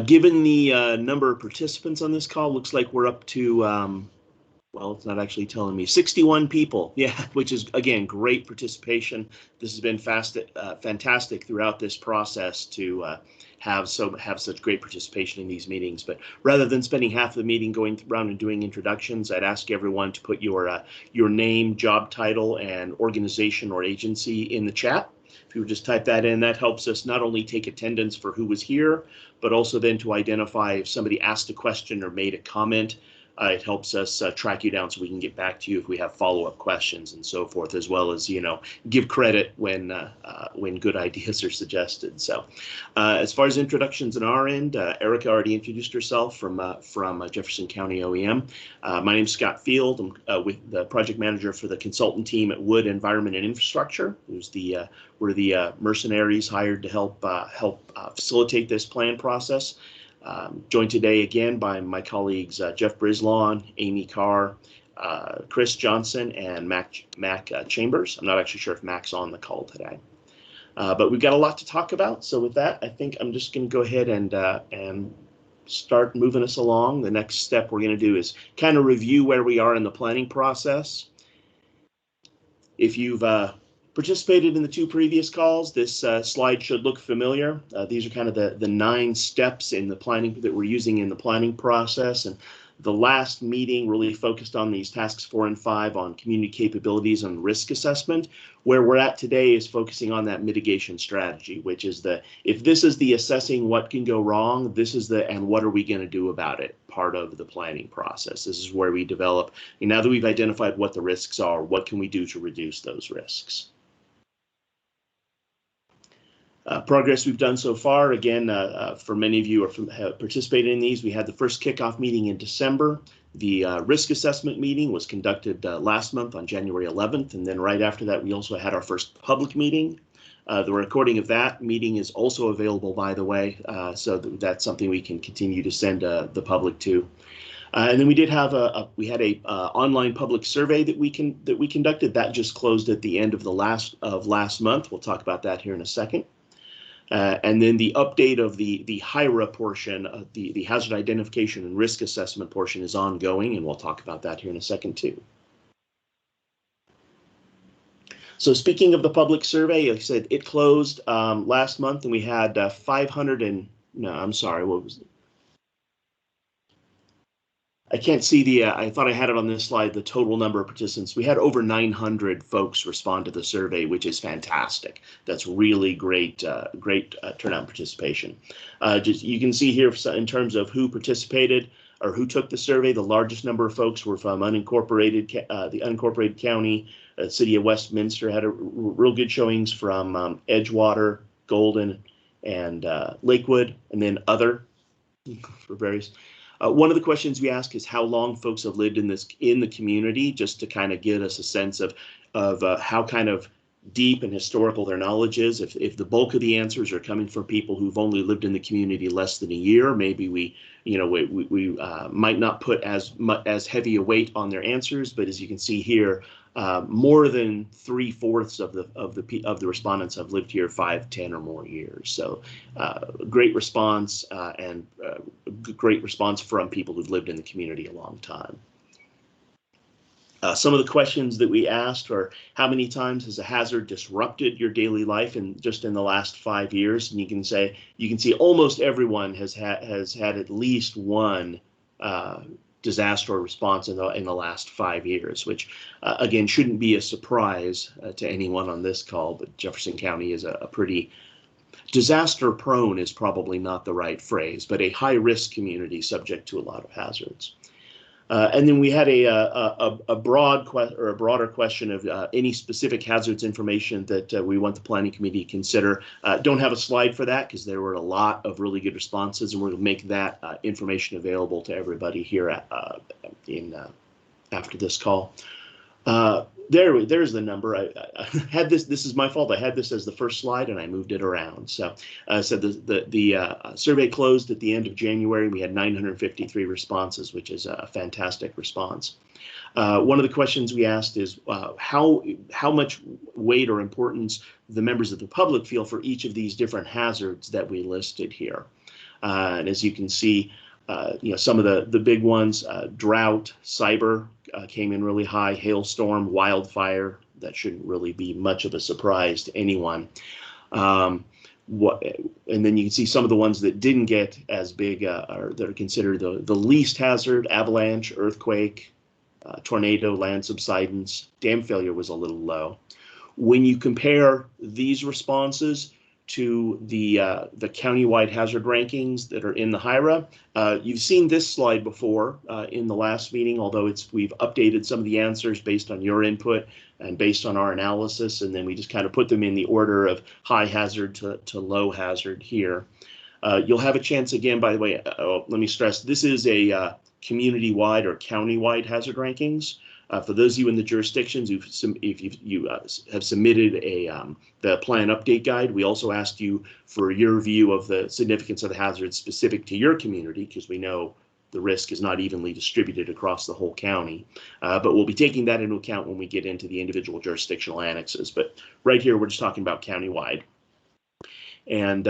Given the number of participants on this call, looks like we're up to, well, it's not actually telling me, 61 people. Yeah, which is, again, great participation. This has been fantastic throughout this process to have such great participation in these meetings. But rather than spending half the meeting going around and doing introductions, I'd ask everyone to put your name, job title, and organization or agency in the chat. If you would just type that in, that helps us not only take attendance for who was here, but also then to identify if somebody asked a question or made a comment. It helps us track you down so we can get back to you if we have follow-up questions and so forth, as well as, give credit when good ideas are suggested. So as far as introductions on our end, Erica already introduced herself from Jefferson County OEM. My name's Scott Field. I'm with the project manager for the consultant team at Wood Environment and Infrastructure, we're the mercenaries hired to help facilitate this plan process. Joined today again by my colleagues Jeff Brislawn, Amy Carr, Chris Johnson, and Mac Chambers. I'm not actually sure if Mac's on the call today, but we've got a lot to talk about. So with that, I think I'm just going to go ahead and start moving us along. The next step we're going to do is kind of review where we are in the planning process. If you've participated in the two previous calls, this slide should look familiar. These are kind of the 9 steps in the planning that we're using in the planning process. And the last meeting really focused on these tasks 4 and 5 on community capabilities and risk assessment. Where we're at today is focusing on that mitigation strategy, which is if this is the assessing what can go wrong, this is and what are we going to do about it part of the planning process. This is where we develop, and now that we've identified what the risks are, what can we do to reduce those risks? Progress we've done so far, again, for many of you who have participated in these, we had the first kickoff meeting in December. The risk assessment meeting was conducted last month on January 11th, and then right after that, we also had our first public meeting. The recording of that meeting is also available, by the way, so that's something we can continue to send the public to. And then we did have a online public survey that we conducted that just closed at the end of last month. We'll talk about that here in a second. And then the update of the HIRA portion, the hazard identification and risk assessment portion is ongoing, and we'll talk about that here in a second too. So speaking of the public survey, like I said, it closed last month, and we had 500 and, no, I'm sorry, what was it? I can't see I thought I had it on this slide, the total number of participants. We had over 900 folks respond to the survey, which is fantastic. That's really great turnout participation. You can see here in terms of who participated or who took the survey, the largest number of folks were from the unincorporated county. City of Westminster had real good showings from Edgewater, Golden, and Lakewood, and then other for various. One of the questions we ask is how long folks have lived in the community, just to kind of get us a sense of how kind of deep and historical their knowledge is. If the bulk of the answers are coming from people who've only lived in the community less than a year, maybe we might not put as heavy a weight on their answers. But as you can see here, more than 3/4 of the respondents have lived here 5, 10, or more years. So great response and great response from people who've lived in the community a long time. Some of the questions that we asked are, how many times has a hazard disrupted your daily life just in the last 5 years? And you can see almost everyone has had at least one disaster response in the last 5 years, which again shouldn't be a surprise to anyone on this call. But Jefferson County is a pretty disaster prone is probably not the right phrase, but a high risk community subject to a lot of hazards. And then we had a broader question of any specific hazards information that we want the planning committee to consider. Don't have a slide for that because there were a lot of really good responses, and we're going to make that information available to everybody here after this call. There's the number. I had this. This is my fault. I had this as the first slide, and I moved it around. So, the survey closed at the end of January. We had 953 responses, which is a fantastic response. One of the questions we asked is how much weight or importance the members of the public feel for each of these different hazards that we listed here. And as you can see, some of the big ones, drought, cyber came in really high, hailstorm, wildfire. That shouldn't really be much of a surprise to anyone. And then you can see some of the ones that didn't get as big, or that are considered the least hazard: avalanche, earthquake, tornado, land subsidence. Dam failure was a little low. When you compare these responses to the countywide hazard rankings that are in the HIRA. You've seen this slide before in the last meeting, although we've updated some of the answers based on your input and based on our analysis, and then we just kind of put them in the order of high hazard to low hazard here. You'll have a chance again, by the way, let me stress, this is a community-wide or county-wide hazard rankings. For those of you in the jurisdictions, if you have submitted the plan update guide, we also asked you for your view of the significance of the hazards specific to your community, because we know the risk is not evenly distributed across the whole county. But we'll be taking that into account when we get into the individual jurisdictional annexes. But right here, we're just talking about countywide. And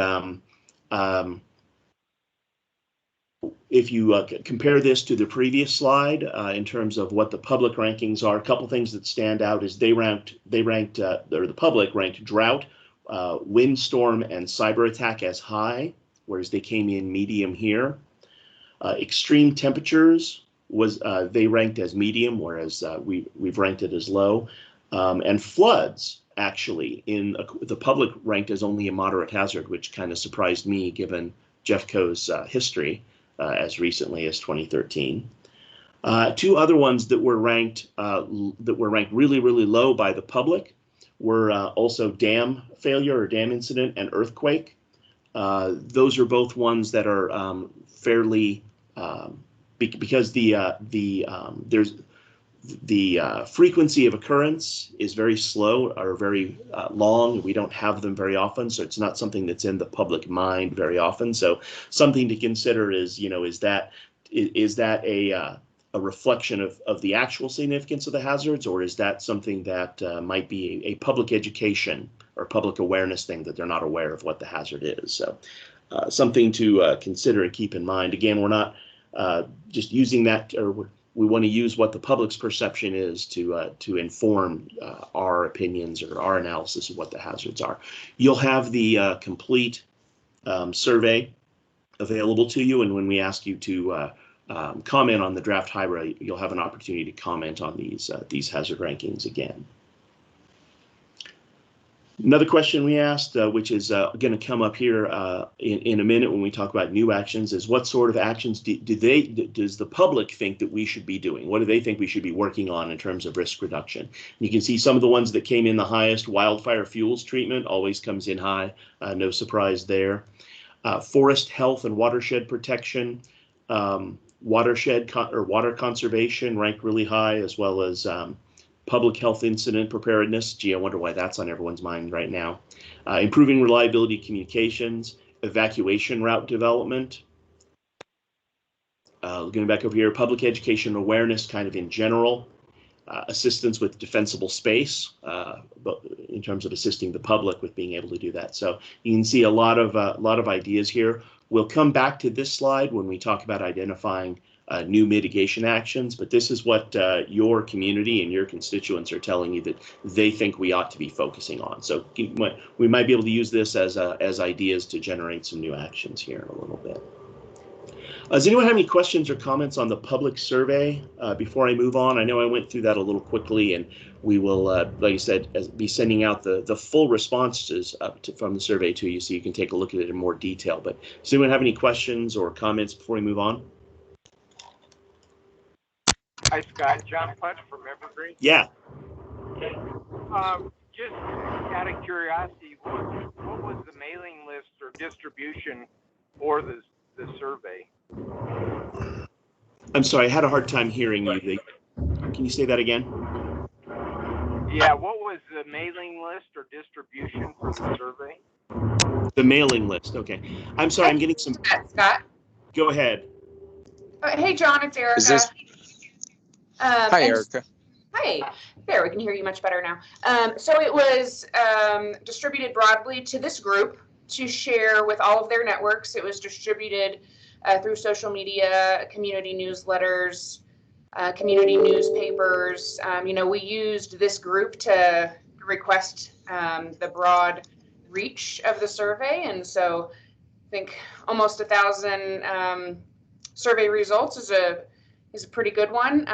if you compare this to the previous slide in terms of what the public rankings are, a couple things that stand out is the public ranked drought, windstorm, and cyber attack as high, whereas they came in medium here. Extreme temperatures they ranked as medium, whereas we've ranked it as low. And floods, actually, in the public ranked as only a moderate hazard, which kind of surprised me given JeffCo's history. As recently as 2013. Two other ones that were ranked really, really low by the public were also dam failure or dam incident and earthquake. Those are both ones that are fairly because there's the frequency of occurrence is very slow or very long. We don't have them very often, so it's not something that's in the public mind very often. So something to consider is, is that a reflection of the actual significance of the hazards, or is that something that might be a public education or public awareness thing that they're not aware of what the hazard is? So something to consider and keep in mind. Again, we're not just using that, or we want to use what the public's perception is to inform our opinions or our analysis of what the hazards are. You'll have the complete survey available to you, and when we ask you to comment on the draft HIRA, you'll have an opportunity to comment on these hazard rankings again. Another question we asked, which is going to come up here in a minute when we talk about new actions, is what sort of actions does the public think that we should be doing? What do they think we should be working on in terms of risk reduction? You can see some of the ones that came in the highest. Wildfire fuels treatment always comes in high, no surprise there. Forest health and watershed protection, water conservation ranked really high, as well as public health incident preparedness. Gee, I wonder why that's on everyone's mind right now. Improving reliability communications, evacuation route development. Going back over here, public education awareness kind of in general. Assistance with defensible space, but in terms of assisting the public with being able to do that. So you can see a lot of ideas here. We'll come back to this slide when we talk about identifying new mitigation actions, but this is what your community and your constituents are telling you that they think we ought to be focusing on. So we might be able to use this as ideas to generate some new actions here in a little bit. Does anyone have any questions or comments on the public survey before I move on? I know I went through that a little quickly, and we will, like I said, be sending out the full responses from the survey to you, so you can take a look at it in more detail. But does anyone have any questions or comments before we move on? Hi, Scott. John Putz from Evergreen. Yeah. Okay. Just out of curiosity, what was the mailing list or distribution for the survey? I'm sorry, I had a hard time hearing you. Can you say that again? Yeah, what was the mailing list or distribution for the survey? The mailing list. Okay. I'm sorry. I'm getting some. Scott. Go ahead. Hey, John, it's Erica. Is this? Hi, Erica. Hi. There, we can hear you much better now. So it was distributed broadly to this group to share with all of their networks. It was distributed through social media, community newsletters, community newspapers. We used this group to request the broad reach of the survey, and so I think almost 1,000 survey results is a pretty good one.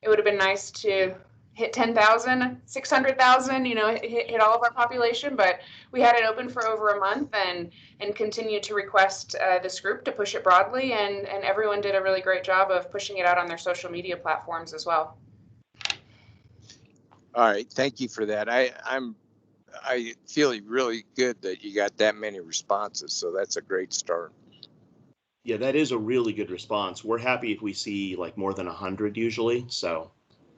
It would have been nice to hit 10,000, 600,000, hit all of our population, but we had it open for over a month and continue to request this group to push it broadly, and everyone did a really great job of pushing it out on their social media platforms as well. All right, thank you for that. I feel really good that you got that many responses, so that's a great start. Yeah, that is a really good response. We're happy if we see like more than 100 usually. So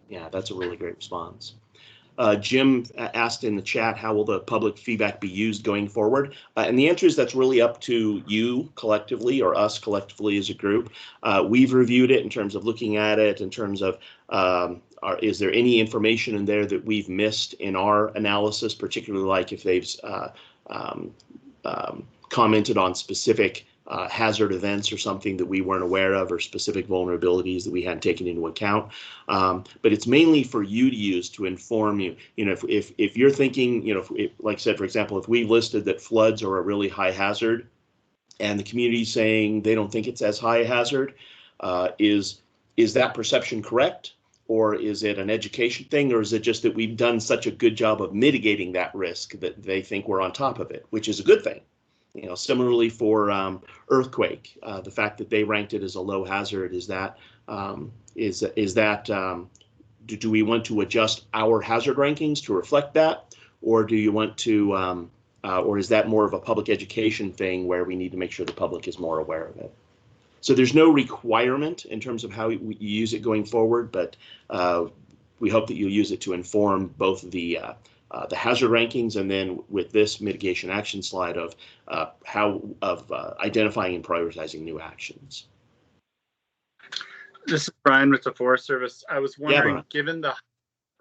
yeah, that's a really great response. Jim asked in the chat, how will the public feedback be used going forward? And the answer is that's really up to you collectively, or us collectively as a group. We've reviewed it in terms of looking at it, in terms of is there any information in there that we've missed in our analysis, particularly like if they've commented on specific hazard events or something that we weren't aware of, or specific vulnerabilities that we hadn't taken into account. But it's mainly for you to use to inform you. If you're thinking, like I said, for example, if we listed that floods are a really high hazard and the community's saying they don't think it's as high a hazard, is that perception correct? Or is it an education thing? Or is it just that we've done such a good job of mitigating that risk that they think we're on top of it, which is a good thing? Similarly for earthquake, the fact that they ranked it as a low hazard, do we want to adjust our hazard rankings to reflect that, or do you want to, or is that more of a public education thing where we need to make sure the public is more aware of it? So there's no requirement in terms of how we use it going forward, but we hope that you'll use it to inform both the hazard rankings, and then with this mitigation action slide of identifying and prioritizing new actions. This is Brian with the Forest Service. I was wondering, Yeah, given the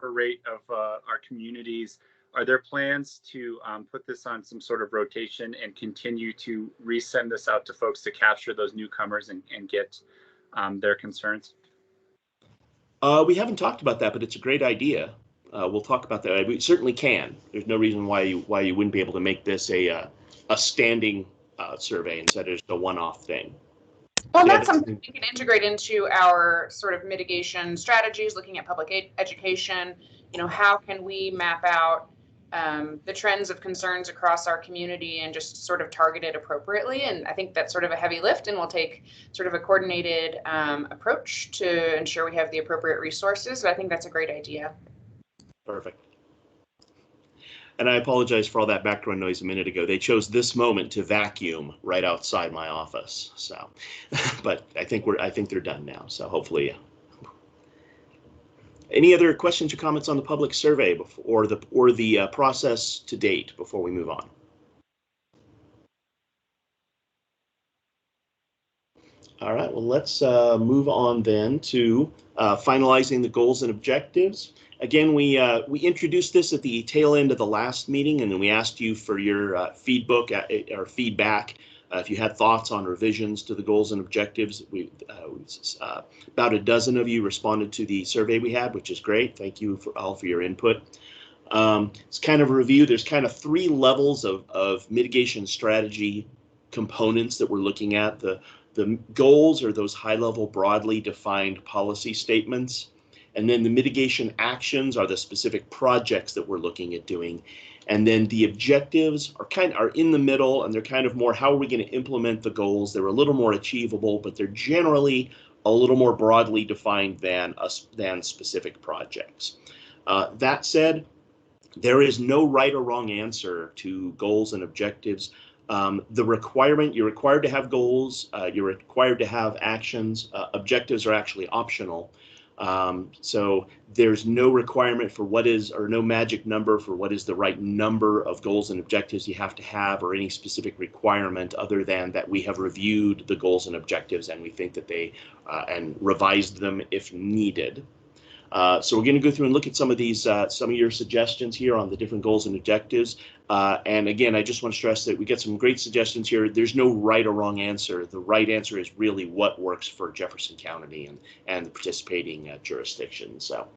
rate of our communities, are there plans to put this on some sort of rotation and continue to resend this out to folks to capture those newcomers and get their concerns? We haven't talked about that, but it's a great idea. We'll talk about that. We certainly can. There's no reason why you wouldn't be able to make this a standing survey instead of just a one-off thing. Well, that's something we can integrate into our sort of mitigation strategies, looking at public education. How can we map out the trends of concerns across our community and just sort of target it appropriately? And I think that's sort of a heavy lift, and we'll take sort of a coordinated approach to ensure we have the appropriate resources. But I think that's a great idea. Perfect. And I apologize for all that background noise a minute ago. They chose this moment to vacuum right outside my office. So, but I think they're done now. So hopefully. Any other questions or comments on the public survey or the process to date before we move on? All right. Well, let's move on then to finalizing the goals and objectives. Again, we introduced this at the tail end of the last meeting, and then we asked you for your feedback. If you had thoughts on revisions to the goals and objectives. About a dozen of you responded to the survey we had, which is great. Thank you all for your input. It's kind of a review. There's kind of three levels of mitigation strategy components that we're looking at. The goals are those high-level, broadly defined policy statements. And then the mitigation actions are the specific projects that we're looking at doing. And then the objectives are in the middle, and they're kind of more, how are we going to implement the goals? They're a little more achievable, but they're generally a little more broadly defined than specific projects. That said, there is no right or wrong answer to goals and objectives. You're required to have goals, you're required to have actions. Objectives are actually optional. So there's no requirement for what is, or no magic number for what is the right number of goals and objectives you have to have, or any specific requirement other than that we have reviewed the goals and objectives and we think that they, and revised them if needed. So we're going to go through and look at some of these, some of your suggestions here on the different goals and objectives. And again, I just want to stress that we get some great suggestions here. There's no right or wrong answer. The right answer is really what works for Jefferson County and the participating jurisdictions. So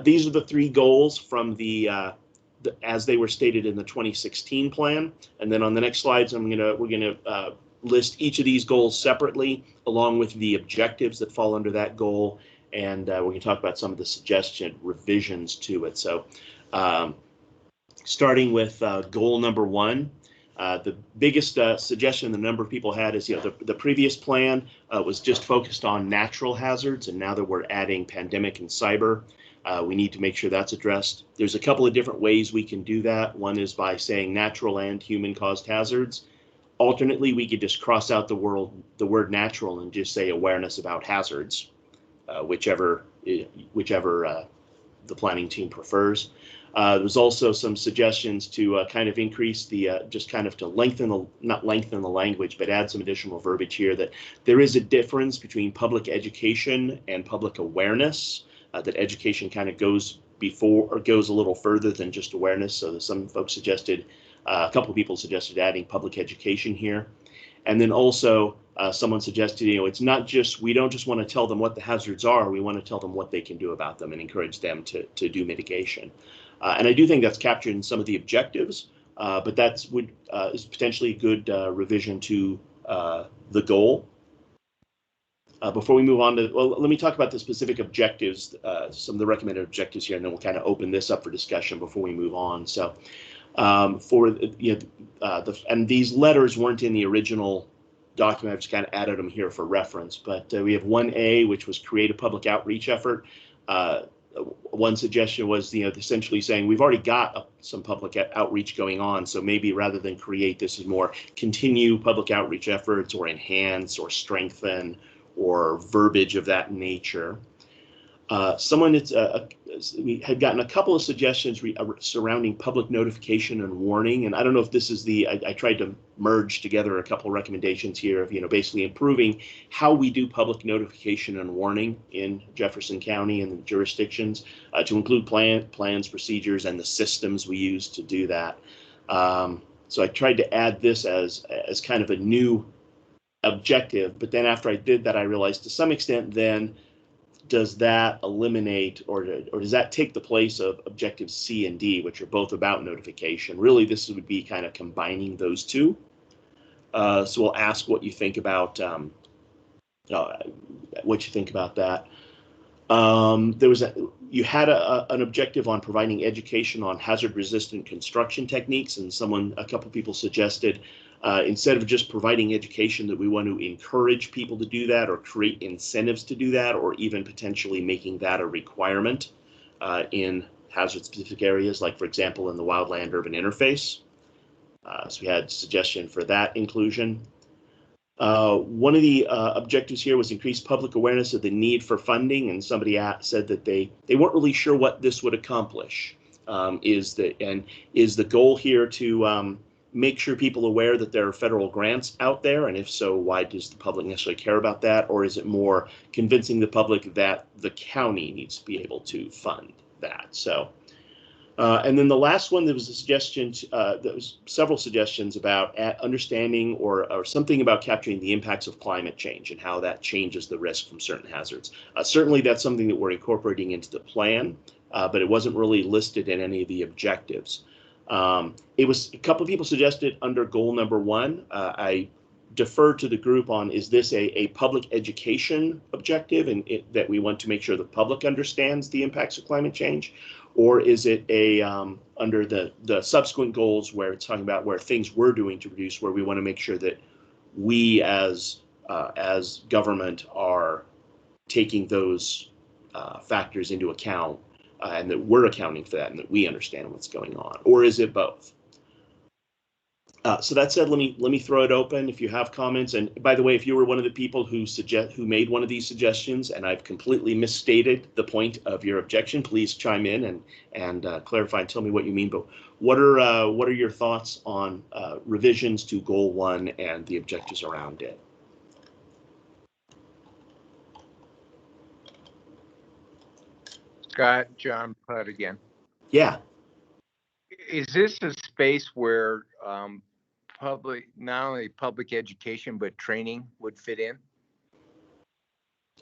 these are the three goals from as they were stated in the 2016 plan. And then on the next slides, we're gonna list each of these goals separately, along with the objectives that fall under that goal. And we're going to talk about some of the suggested revisions to it. So starting with goal number 1, the biggest suggestion the number of people had is, the previous plan was just focused on natural hazards, and now that we're adding pandemic and cyber, we need to make sure that's addressed. There's a couple of different ways we can do that. One is by saying natural and human-caused hazards. Alternately, we could just cross out the word natural and just say awareness about hazards. Whichever the planning team prefers. There's also some suggestions to kind of increase the, just kind of to not lengthen the language, but add some additional verbiage here that there is a difference between public education and public awareness, that education kind of goes before or goes a little further than just awareness. So some folks suggested, a couple of people suggested adding public education here. And then also someone suggested, it's not just, we don't just want to tell them what the hazards are, we want to tell them what they can do about them and encourage them to do mitigation. And I do think that's captured in some of the objectives, but that's is potentially a good revision to the goal. Before we move on to, well, let me talk about the specific objectives, some of the recommended objectives here, and then we'll kind of open this up for discussion before we move on. So and these letters weren't in the original document. I've just kind of added them here for reference. But we have 1A, which was create a public outreach effort. One suggestion was, essentially saying we've already got some public outreach going on, so maybe rather than create, this is more continue public outreach efforts, or enhance, or strengthen, or verbiage of that nature. We had gotten a couple of suggestions surrounding public notification and warning, and I don't know if this is I tried to merge together a couple of recommendations here of, basically improving how we do public notification and warning in Jefferson County and the jurisdictions, to include plans, procedures, and the systems we use to do that. So I tried to add this as kind of a new objective, but then after I did that, I realized to some extent then, does that eliminate, or does that take the place of objectives C and D, which are both about notification? Really, this would be kind of combining those two. So we'll ask what you think about that. You had an objective on providing education on hazard-resistant construction techniques, and a couple people suggested, instead of just providing education, that we want to encourage people to do that, or create incentives to do that, or even potentially making that a requirement in hazard-specific areas, like, for example, in the wildland-urban interface. So we had a suggestion for that inclusion. One of the objectives here was increase public awareness of the need for funding, and somebody said that they weren't really sure what this would accomplish. Is the goal here to make sure people are aware that there are federal grants out there, and if so, why does the public necessarily care about that? Or is it more convincing the public that the county needs to be able to fund that? So, and then the last one, there was a suggestion, there was several suggestions about understanding or something about capturing the impacts of climate change and how that changes the risk from certain hazards. Certainly that's something that we're incorporating into the plan, but it wasn't really listed in any of the objectives. It was a couple of people suggested under goal number 1. I deferred to the group on, is this a public education objective, and that we want to make sure the public understands the impacts of climate change, or is it under the subsequent goals where it's talking about where things we're doing to reduce, where we want to make sure that we as government are taking those factors into account, and that we're accounting for that, and that we understand what's going on? Or is it both? So that said, let me throw it open if you have comments. And by the way, if you were one of the people who made one of these suggestions and I've completely misstated the point of your objection, please chime in and clarify and tell me what you mean. But what are your thoughts on revisions to Goal 1 and the objectives around it? Scott, John Putt again. Yeah. Is this a space where not only public education but training would fit in?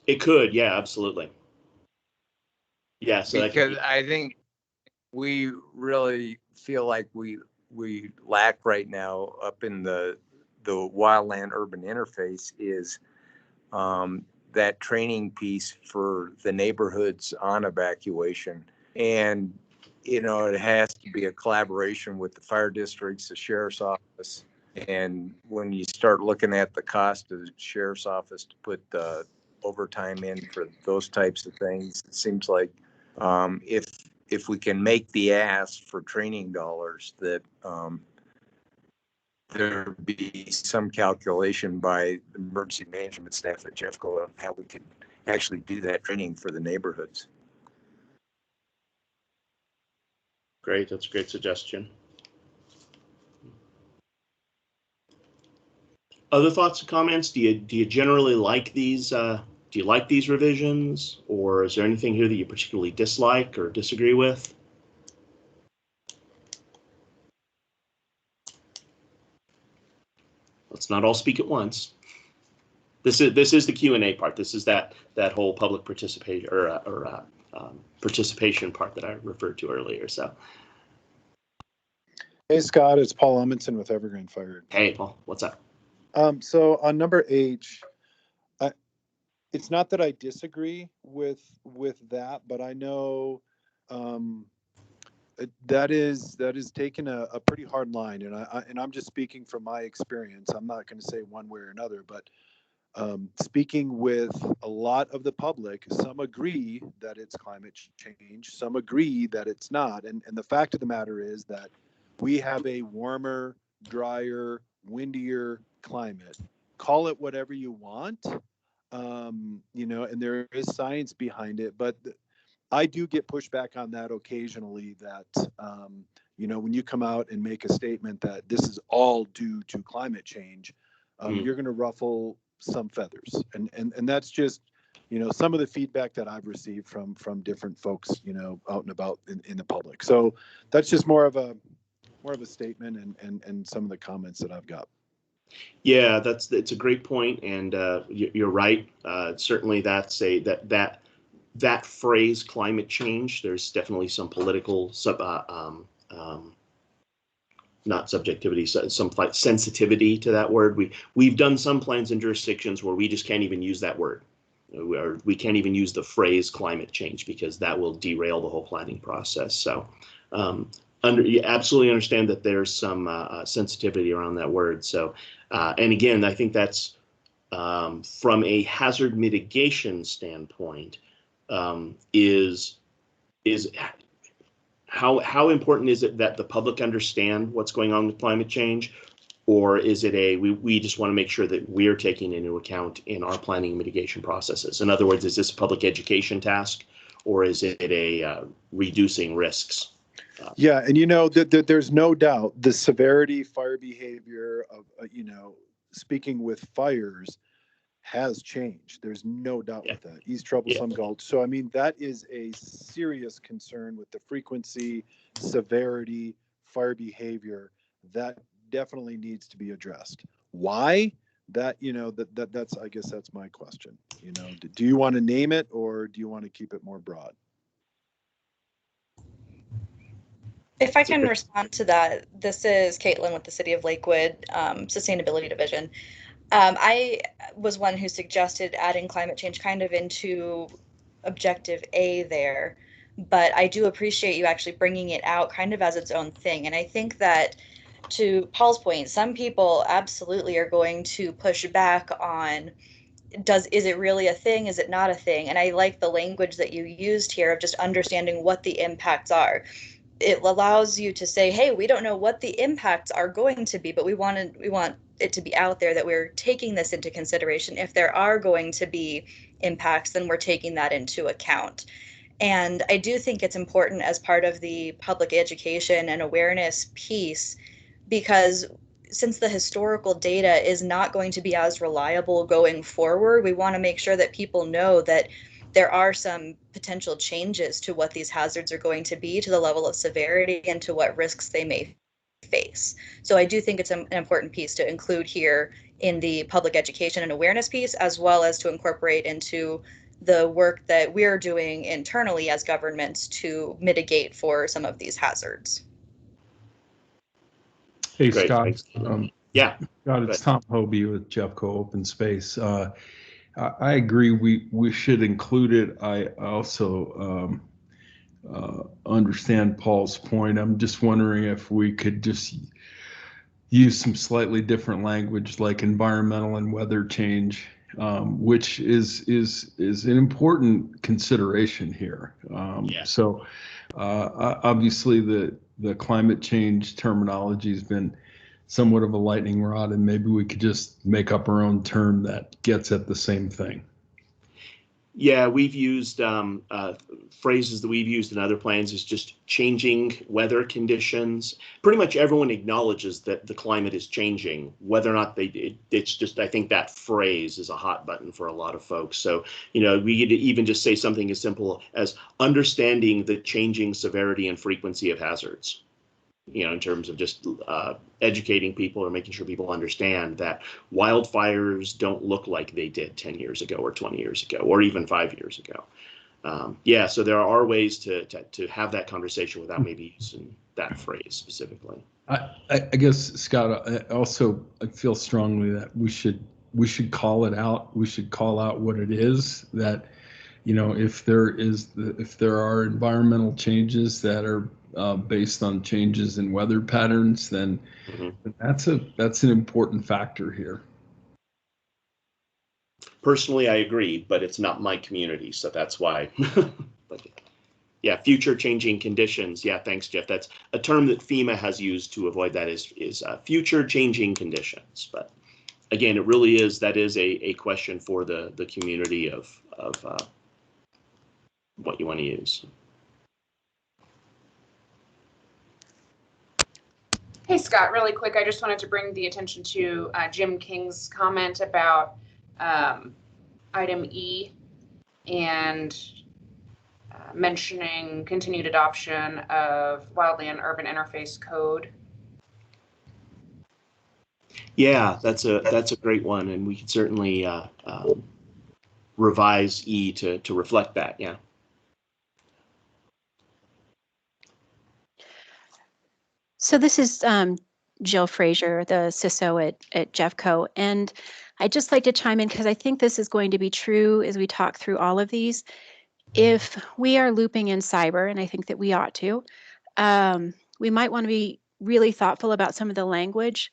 It could, yeah, absolutely. Yeah, so because I think we really feel like we lack right now up in the wildland urban interface is that training piece for the neighborhoods on evacuation. And it has to be a collaboration with the fire districts, the sheriff's office. And when you start looking at the cost of the sheriff's office to put the overtime in for those types of things, it seems like if we can make the ask for training dollars, that there be some calculation by the emergency management staff at JeffCo of how we could actually do that training for the neighborhoods. Great, that's a great suggestion. Other thoughts and comments? Do you generally like these? Do you like these revisions, or is there anything here that you particularly dislike or disagree with? Let's not all speak at once. This is the Q&A part. This is that whole public participation or participation part that I referred to earlier. So. Hey Scott, it's Paul Amundsen with Evergreen Fire. Hey Paul, what's up? So on number H, it's not that I disagree with that, but I know that is taken a pretty hard line, and I'm just speaking from my experience. I'm not going to say one way or another, but speaking with a lot of the public, some agree that it's climate change, some agree that it's not, and the fact of the matter is that we have a warmer, drier, windier climate. Call it whatever you want, and there is science behind it, but I do get pushback on that occasionally that, when you come out and make a statement that this is all due to climate change, you're going to ruffle some feathers. And that's just, some of the feedback that I've received from different folks, out and about in the public. So that's just more of a statement and some of the comments that I've got. Yeah, it's a great point, and you're right. Certainly, that phrase climate change. There's definitely some political not subjectivity, some sensitivity to that word. We've done some plans in jurisdictions where we just can't even use that word. We can't even use the phrase climate change because that will derail the whole planning process. So. You absolutely understand that there's some sensitivity around that word. So, and again, I think that's from a hazard mitigation standpoint, is how important is it that the public understand what's going on with climate change, or is it we just want to make sure that we're taking into account in our planning and mitigation processes? In other words, is this a public education task, or is it a reducing risks? Yeah, and there's no doubt the severity, fire behavior of speaking with fires has changed. There's no doubt with that. East Troublesome Gulch. So I mean that is a serious concern with the frequency, severity, fire behavior that definitely needs to be addressed. Why? That that's I guess that's my question. Do you want to name it or do you want to keep it more broad? If I can respond to that, this is Caitlin with the City of Lakewood Sustainability Division. I was one who suggested adding climate change kind of into Objective A there, but I do appreciate you actually bringing it out kind of as its own thing. And I think that, to Paul's point, some people absolutely are going to push back on, is it really a thing? Is it not a thing? And I like the language that you used here of just understanding what the impacts are. it allows you to say, hey, we don't know what the impacts are going to be, but we want it to be out there that we're taking this into consideration. If there are going to be impacts, then we're taking that into account. And I do think it's important as part of the public education and awareness piece, because since the historical data is not going to be as reliable going forward, we want to make sure that people know that there are some potential changes to what these hazards are going to be, to the level of severity, and to what risks they may face. So I do think it's an important piece to include here in the public education and awareness piece, as well as to incorporate into the work that we're doing internally as governments to mitigate for some of these hazards. Hey, Great, Scott. thanks. Yeah. Scott, it's Tom Hobie with JeffCo Open Space. I agree. We should include it. I also understand Paul's point. I'm just wondering if we could just use some slightly different language, like environmental and weather change, which is an important consideration here. So obviously the climate change terminology has been somewhat of a lightning rod, and maybe we could just make up our own term that gets at the same thing. Yeah, we've used phrases that we've used in other plans is just changing weather conditions. Pretty much everyone acknowledges that the climate is changing. Whether or not it's just, I think that phrase is a hot button for a lot of folks. So, we could even just say something as simple as understanding the changing severity and frequency of hazards. In terms of just educating people or making sure people understand that wildfires don't look like they did 10 years ago or 20 years ago or even 5 years ago. So there are ways to have that conversation without maybe using that phrase specifically. I guess, Scott, I feel strongly that we should call it out. We should call out what it is, that if there are environmental changes that are based on changes in weather patterns, then that's an important factor here. Personally, I agree, but it's not my community, so that's why. But yeah, future changing conditions. Yeah, thanks, Jeff. That's a term that FEMA has used to avoid that is future changing conditions. But again, it really is a question for the community of what you want to use. Hey, Scott, really quick, I just wanted to bring the attention to Jim King's comment about item E and mentioning continued adoption of wildland urban interface code. Yeah, that's a great one, and we can certainly revise E to reflect that. Yeah. So this is Jill Frazier, the CISO at JeffCo, and I'd just like to chime in because I think this is going to be true as we talk through all of these. If we are looping in cyber, and I think that we ought to, we might want to be really thoughtful about some of the language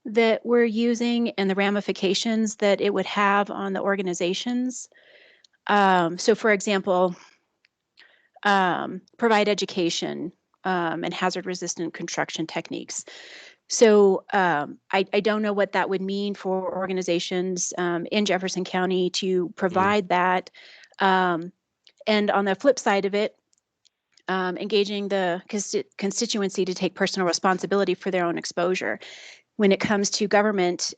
that we're using and the ramifications that it would have on the organizations. So for example, provide education and hazard-resistant construction techniques. So I don't know what that would mean for organizations in Jefferson County to provide that. And on the flip side of it, engaging the constituency to take personal responsibility for their own exposure. When it comes to government,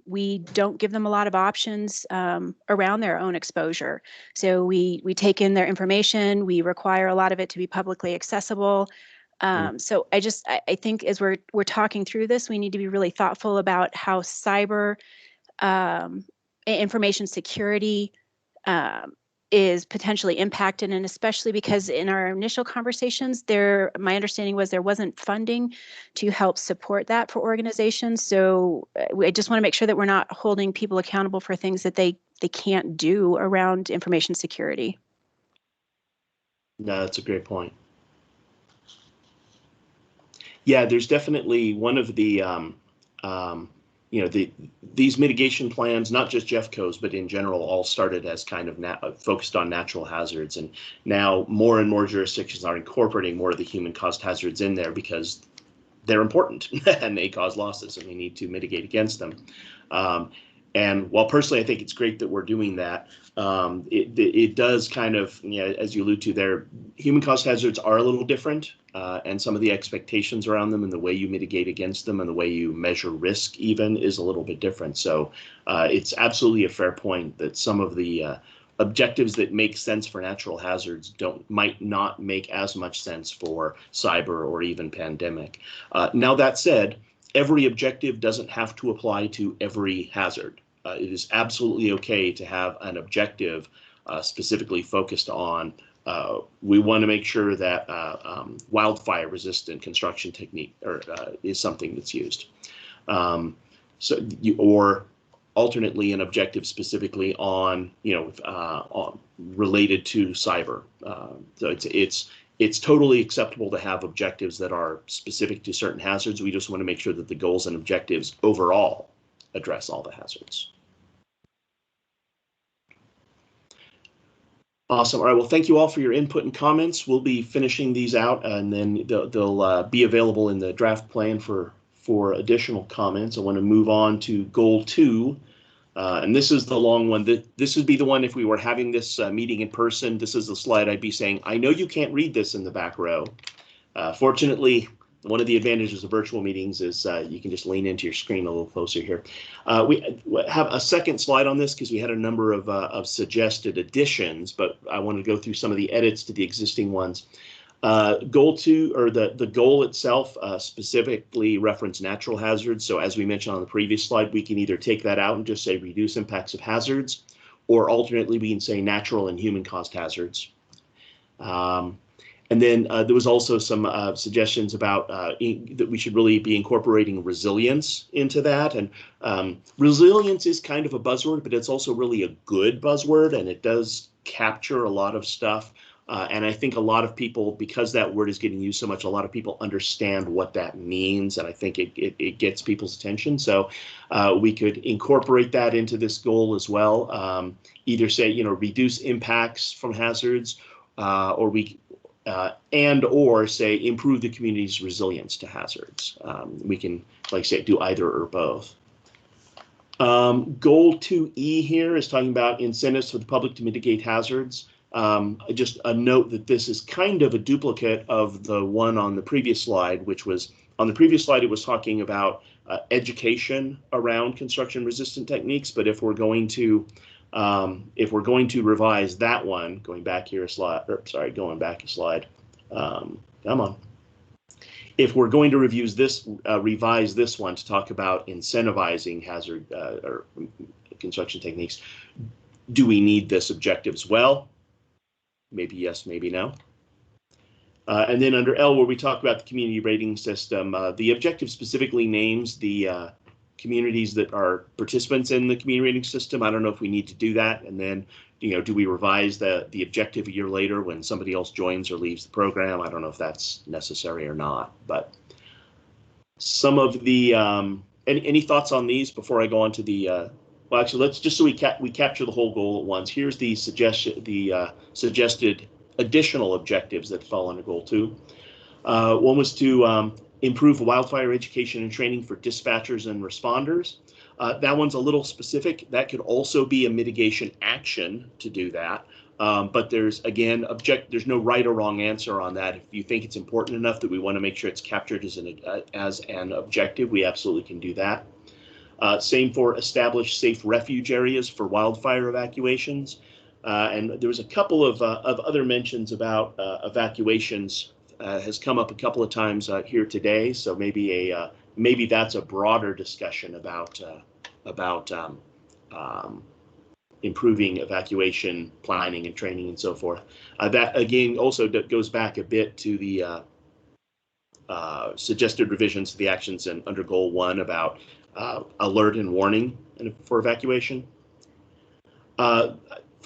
we don't give them a lot of options around their own exposure. So we take in their information, we require a lot of it to be publicly accessible. So I think as we're talking through this, we need to be really thoughtful about how cyber information security is potentially impacted, and especially because in our initial conversations my understanding was there wasn't funding to help support that for organizations. So I just want to make sure that we're not holding people accountable for things that they can't do around information security. No, that's a great point. Yeah, there's definitely one of the these mitigation plans, not just JeffCo's, but in general, all started as kind of focused on natural hazards. And now more and more jurisdictions are incorporating more of the human-caused hazards in there because they're important and they cause losses and we need to mitigate against them. And while personally I think it's great that we're doing that, it does kind of, you know, as you allude to there, human-caused hazards are a little different, and some of the expectations around them and the way you mitigate against them and the way you measure risk even is a little bit different. So it's absolutely a fair point that some of the objectives that make sense for natural hazards might not make as much sense for cyber or even pandemic. Now that said, every objective doesn't have to apply to every hazard. It is absolutely okay to have an objective specifically focused on, we want to make sure that wildfire resistant construction technique is something that's used. Or alternately an objective specifically on, related to cyber. So it's totally acceptable to have objectives that are specific to certain hazards. We just want to make sure that the goals and objectives overall address all the hazards. Awesome. All right. Well, thank you all for your input and comments. We'll be finishing these out, and then they'll be available in the draft plan for additional comments. I want to move on to goal 2. And this is the long one. This would be the one if we were having this meeting in person. This is the slide I'd be saying, I know you can't read this in the back row. Fortunately, one of the advantages of virtual meetings is you can just lean into your screen a little closer here. We have a second slide on this because we had a number of suggested additions, but I want to go through some of the edits to the existing ones. Goal 2, or the goal itself, specifically reference natural hazards. So as we mentioned on the previous slide, we can either take that out and just say reduce impacts of hazards, or alternately we can say natural and human caused hazards. And then there was also some suggestions about that we should really be incorporating resilience into that. And resilience is kind of a buzzword, but it's also really a good buzzword, and it does capture a lot of stuff. And I think a lot of people, because that word is getting used so much, a lot of people understand what that means, and I think it gets people's attention. So we could incorporate that into this goal as well. Either say, reduce impacts from hazards, or say improve the community's resilience to hazards. We can, like I say, do either or both. Goal 2E here is talking about incentives for the public to mitigate hazards. Just a note that this is kind of a duplicate of the one on the previous slide, which was on the previous slide, it was talking about education around construction resistant techniques. But if we're going to revise that one, going back a slide. Come on. If we're going to revise this one to talk about incentivizing hazard or construction techniques, do we need this objective as well? Maybe yes, maybe no. And then under L, where we talk about the community rating system, the objective specifically names the communities that are participants in the community rating system. I don't know if we need to do that. And then, do we revise the objective a year later when somebody else joins or leaves the program? I don't know if that's necessary or not. But some of the any thoughts on these before I go on to the well, actually, let's just so we capture the whole goal at once. Here's the suggested additional objectives that fall under goal 2. One was to improve wildfire education and training for dispatchers and responders. That one's a little specific. That could also be a mitigation action to do that. But there's, again, there's no right or wrong answer on that. If you think it's important enough that we want to make sure it's captured as an objective, we absolutely can do that. Same for establish safe refuge areas for wildfire evacuations. And there was a couple of other mentions about evacuations has come up a couple of times here today. So maybe that's a broader discussion about improving evacuation planning and training and so forth. That again also goes back a bit to the suggested revisions to the actions and under goal 1 about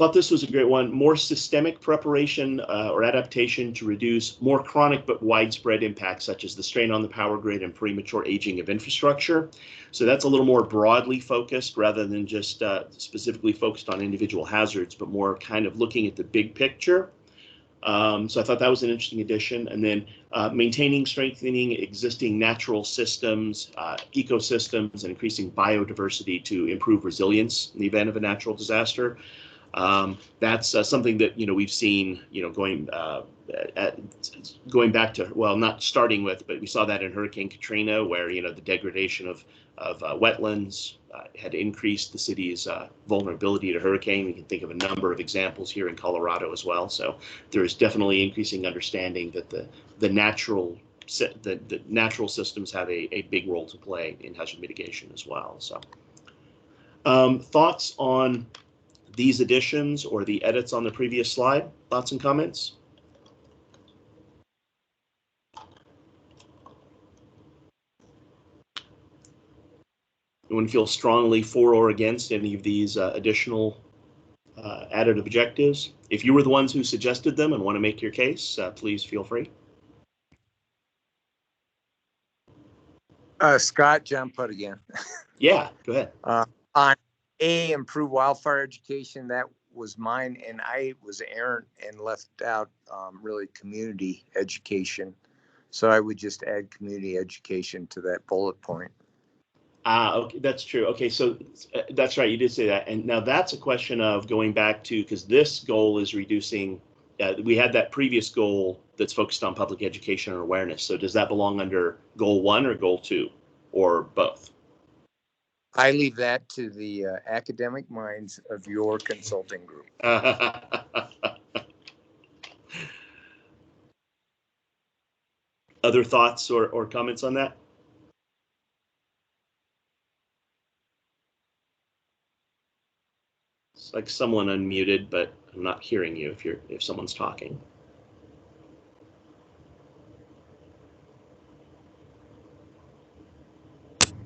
Thought this was a great one. More systemic preparation or adaptation to reduce more chronic but widespread impacts, such as the strain on the power grid and premature aging of infrastructure. So that's a little more broadly focused rather than just specifically focused on individual hazards, but more kind of looking at the big picture. So I thought that was an interesting addition. And then maintaining, strengthening existing natural systems, ecosystems, and increasing biodiversity to improve resilience in the event of a natural disaster. That's something that, we've seen, going back to, well, not starting with, but we saw that in Hurricane Katrina, where, the degradation of wetlands had increased the city's vulnerability to hurricane. We can think of a number of examples here in Colorado as well. So there is definitely increasing understanding that the natural systems have a big role to play in hazard mitigation as well. So thoughts on these additions or the edits on the previous slide? Thoughts and comments? Anyone feel strongly for or against any of these additional added objectives? If you were the ones who suggested them and want to make your case, please feel free. Scott, jump out again. Yeah, go ahead. On A, improve wildfire education, that was mine, and I was errant and left out really community education. So I would just add community education to that bullet point. Okay, that's true. Okay, so that's right, you did say that. And now that's a question of going back to, because this goal is reducing, we had that previous goal that's focused on public education and awareness. So does that belong under goal 1 or goal 2 or both? I leave that to the academic minds of your consulting group. Other thoughts or comments on that? It's like someone unmuted, but I'm not hearing you if someone's talking.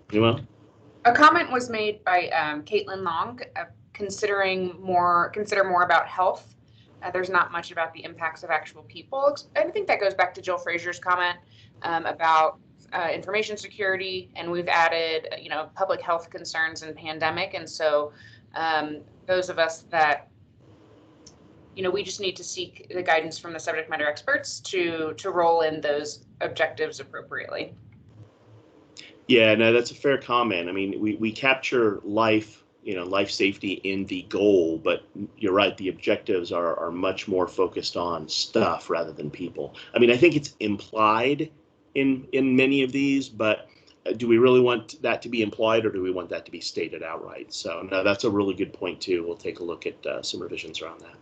Anyone? A comment was made by Caitlin Long, consider more about health. There's not much about the impacts of actual people. I think that goes back to Jill Frazier's comment about information security, and we've added, public health concerns and pandemic. And so those of us that, we just need to seek the guidance from the subject matter experts to roll in those objectives appropriately. Yeah, no, that's a fair comment. I mean, we capture life, life safety in the goal, but you're right, the objectives are much more focused on stuff rather than people. I mean, I think it's implied in many of these, but do we really want that to be implied, or do we want that to be stated outright? So no, that's a really good point too. We'll take a look at some revisions around that.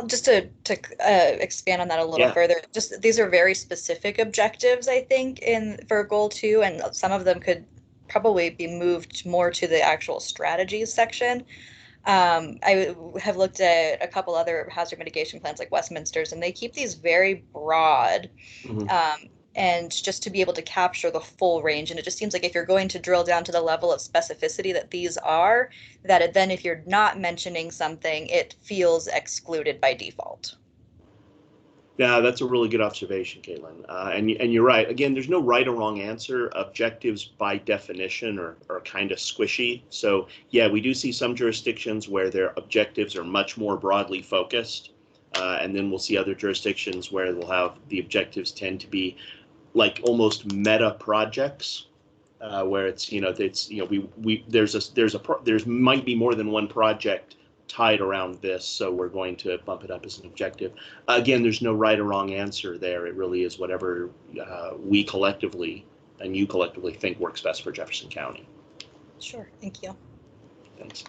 Just to expand on that a little further, just these are very specific objectives, I think, for goal 2, and some of them could probably be moved more to the actual strategies section. I have looked at a couple other hazard mitigation plans like Westminster's, and they keep these very broad. Mm-hmm. And just to be able to capture the full range. And it just seems like if you're going to drill down to the level of specificity that these are, that then if you're not mentioning something, it feels excluded by default. Yeah, that's a really good observation, Caitlin. And you're right. Again, there's no right or wrong answer. Objectives by definition are kind of squishy. So yeah, we do see some jurisdictions where their objectives are much more broadly focused. And then we'll see other jurisdictions where we'll have the objectives tend to be like almost meta projects, where it's there's might be more than one project tied around this, so we're going to bump it up as an objective. Again, there's no right or wrong answer there. It really is whatever we collectively and you collectively think works best for Jefferson County. Sure, thank you. Thanks.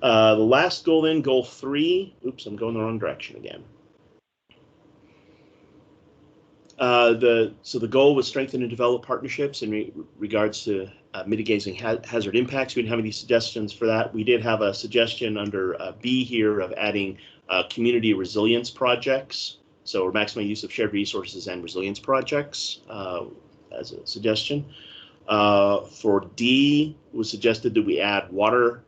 The last goal then, goal 3. Oops, I'm going the wrong direction again. So the goal was strengthen and develop partnerships in regards to mitigating hazard impacts. We didn't have any suggestions for that. We did have a suggestion under B here of adding community resilience projects. So maximum use of shared resources and resilience projects as a suggestion. For D, it was suggested that we add water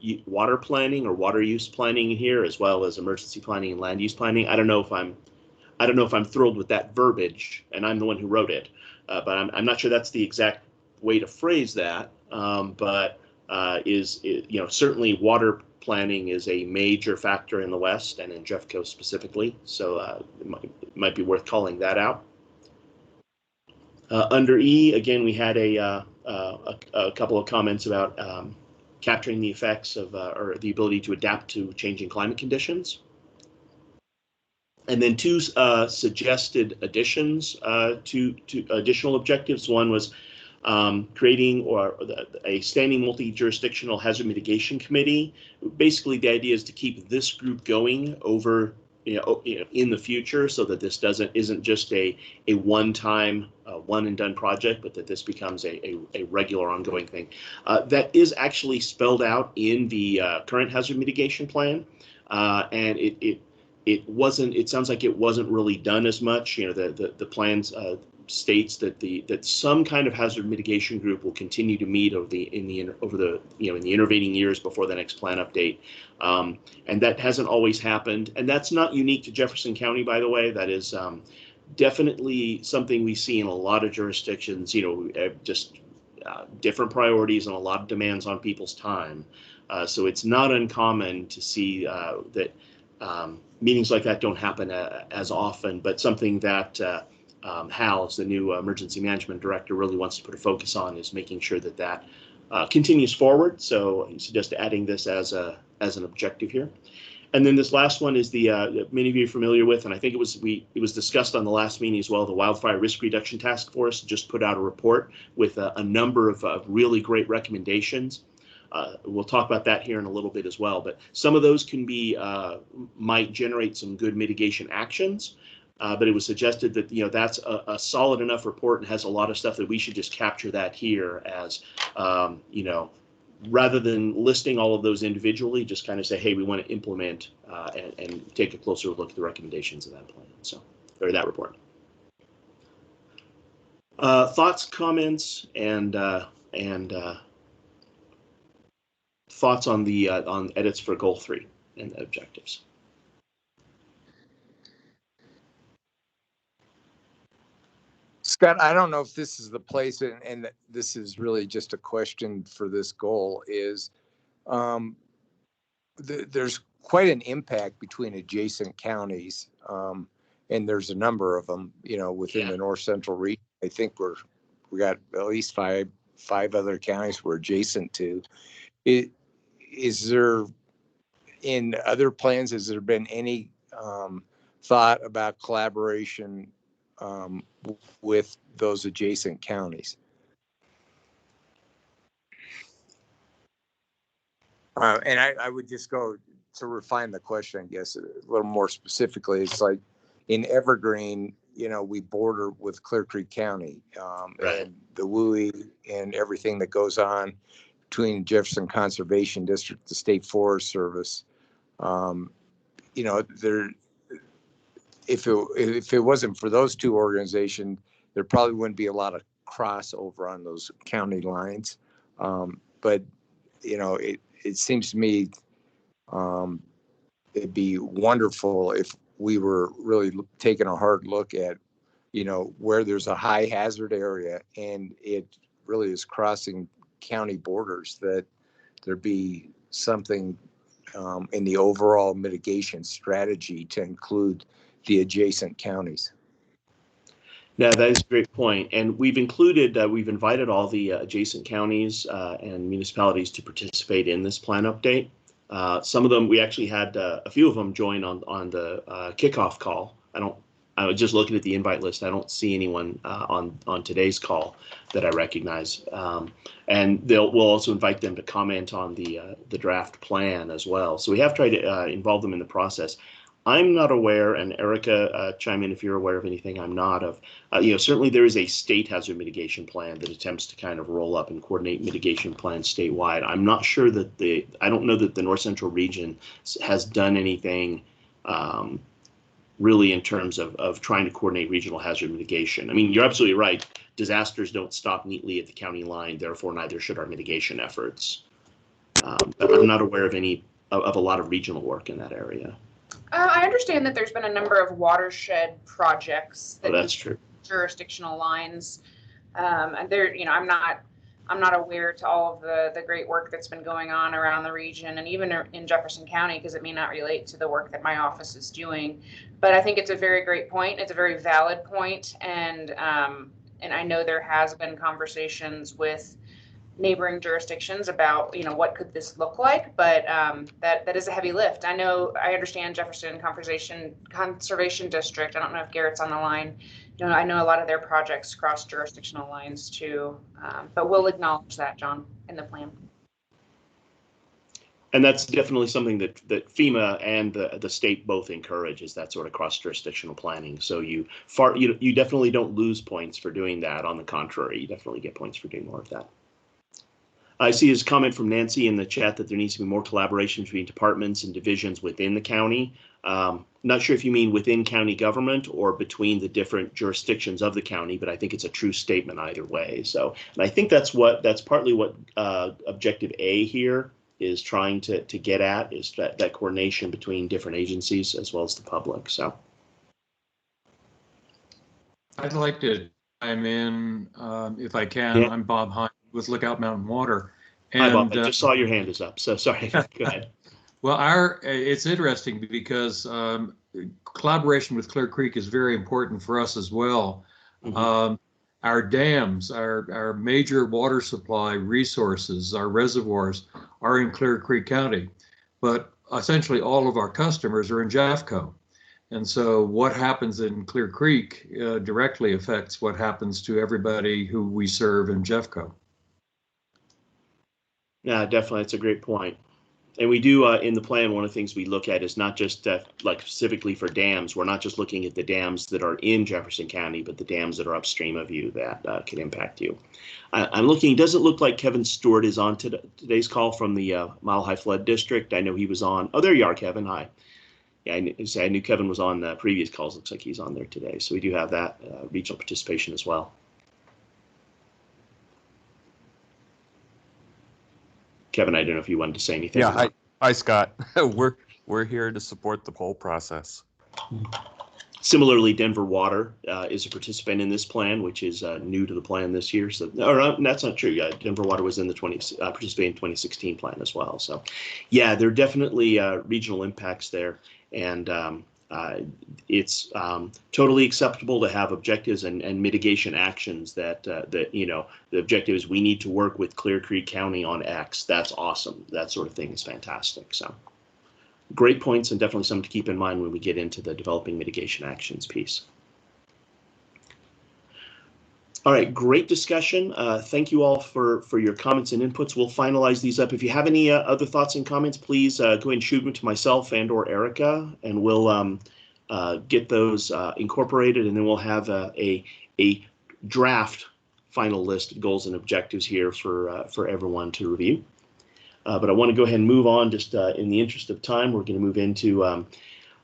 planning or water use planning in here, as well as emergency planning and land use planning. I don't know if I'm thrilled with that verbiage, and I'm the one who wrote it, but I'm not sure that's the exact way to phrase that. Certainly water planning is a major factor in the West and in JeffCo specifically, so it might be worth calling that out. Under E, again, we had a couple of comments about capturing the effects of or the ability to adapt to changing climate conditions. And then two suggested additions to additional objectives. One was creating a standing multi-jurisdictional hazard mitigation committee. Basically, the idea is to keep this group going over in the future, so that this isn't just a one-time one and done project, but that this becomes a regular ongoing thing. That is actually spelled out in the current hazard mitigation plan, and it sounds like it wasn't really done as much. The plans states that some kind of hazard mitigation group will continue to meet in the intervening years before the next plan update, and that hasn't always happened. And that's not unique to Jefferson County, by the way. That is definitely something we see in a lot of jurisdictions. Just different priorities and a lot of demands on people's time. So it's not uncommon to see that meetings like that don't happen as often, but something that Hal, as the new emergency management director, really wants to put a focus on is making sure that continues forward. So he suggests adding this as an objective here. And then this last one is the many of you are familiar with, and I think it was discussed on the last meeting as well. The Wildfire Risk Reduction Task Force just put out a report with a number of really great recommendations. We'll talk about that here in a little bit as well. But some of those might generate some good mitigation actions. But it was suggested that that's a solid enough report and has a lot of stuff that we should just capture that here as rather than listing all of those individually, just kind of say, hey, we want to implement and take a closer look at the recommendations of that plan, or that report. Thoughts, comments, and thoughts on the on edits for goal 3 and the objectives. Scott, I don't know if this is the place, and this is really just a question for this goal, is there's quite an impact between adjacent counties, and there's a number of them, within the north central region. I think we got at least five other counties we're adjacent to. Is there, in other plans, has there been any thought about collaboration with those adjacent counties? And I would just go to refine the question, I guess, a little more specifically. It's like in Evergreen, we border with Clear Creek County, right, and the WUI and everything that goes on between Jefferson Conservation District, the State Forest Service. If it wasn't for those two organizations, there probably wouldn't be a lot of crossover on those county lines. But it seems to me it'd be wonderful if we were really taking a hard look at, where there's a high hazard area and it really is crossing county borders, that there be something in the overall mitigation strategy to include the adjacent counties. No, that is a great point. And we've invited all the adjacent counties and municipalities to participate in this plan update. Some of them, we actually had a few of them join on the kickoff call. I was just looking at the invite list. I don't see anyone on today's call that I recognize. And we'll also invite them to comment on the draft plan as well. So we have tried to involve them in the process. I'm not aware, and Erica, chime in if you're aware of anything I'm not of. Certainly there is a state hazard mitigation plan that attempts to kind of roll up and coordinate mitigation plans statewide. I'm not sure that I don't know that the North Central region has done anything really in terms of trying to coordinate regional hazard mitigation. I mean, you're absolutely right. Disasters don't stop neatly at the county line, therefore neither should our mitigation efforts. I'm not aware of a lot of regional work in that area. I understand that there's been a number of watershed projects that That's true. Jurisdictional lines. And there, I'm not aware to all of the great work that's been going on around the region and even in Jefferson County, because it may not relate to the work that my office is doing. But I think it's a very great point. It's a very valid point, and I know there has been conversations with neighboring jurisdictions about, what could this look like, but that is a heavy lift. I understand Jefferson Conservation District. I don't know if Garrett's on the line. I know a lot of their projects cross jurisdictional lines too, but we'll acknowledge that, John, in the plan. And that's definitely something that FEMA and the state both encourage, is that sort of cross-jurisdictional planning. So you definitely don't lose points for doing that. On the contrary, you definitely get points for doing more of that. I see his comment from Nancy in the chat that there needs to be more collaboration between departments and divisions within the county. Not sure if you mean within county government or between the different jurisdictions of the county, but I think it's a true statement either way. So, and I think that's partly what Objective A here is trying to get at, is that coordination between different agencies as well as the public. So, I'd like to chime in if I can. Yeah. I'm Bob Hine with Lookout Mountain Water. And, hi, Bob. I just saw your hand is up, so sorry. Go ahead. Well, it's interesting because collaboration with Clear Creek is very important for us as well. Mm-hmm. Our dams, our major water supply resources, our reservoirs are in Clear Creek County, but essentially all of our customers are in JeffCo. And so what happens in Clear Creek directly affects what happens to everybody who we serve in JeffCo. Yeah, definitely. That's a great point. And we do in the plan, one of the things we look at is not just like specifically for dams. We're not just looking at the dams that are in Jefferson County, but the dams that are upstream of you that can impact you. I'm looking, doesn't look like Kevin Stewart is on today's call from the Mile High Flood District. I know he was on. Oh, there you are, Kevin. Hi. Yeah, I knew Kevin was on previous calls. Looks like he's on there today. So we do have that regional participation as well. Kevin, I don't know if you wanted to say anything. Yeah, hi Scott. We're here to support the poll process. Similarly, Denver Water is a participant in this plan, which is new to the plan this year. So, that's not true. Denver Water was in the participating in 2016 plan as well. So, yeah, there are definitely regional impacts there, and it's totally acceptable to have objectives and mitigation actions that the objective is we need to work with Clear Creek County on X. That's awesome. That sort of thing is fantastic. So great points, and definitely something to keep in mind when we get into the developing mitigation actions piece. All right, great discussion. Thank you all for your comments and inputs. We'll finalize these up. If you have any other thoughts and comments, please go ahead and shoot them to myself and or Erica, and we'll get those incorporated, and then we'll have a draft final list of goals and objectives here for everyone to review. But I want to go ahead and move on just in the interest of time. We're going to move into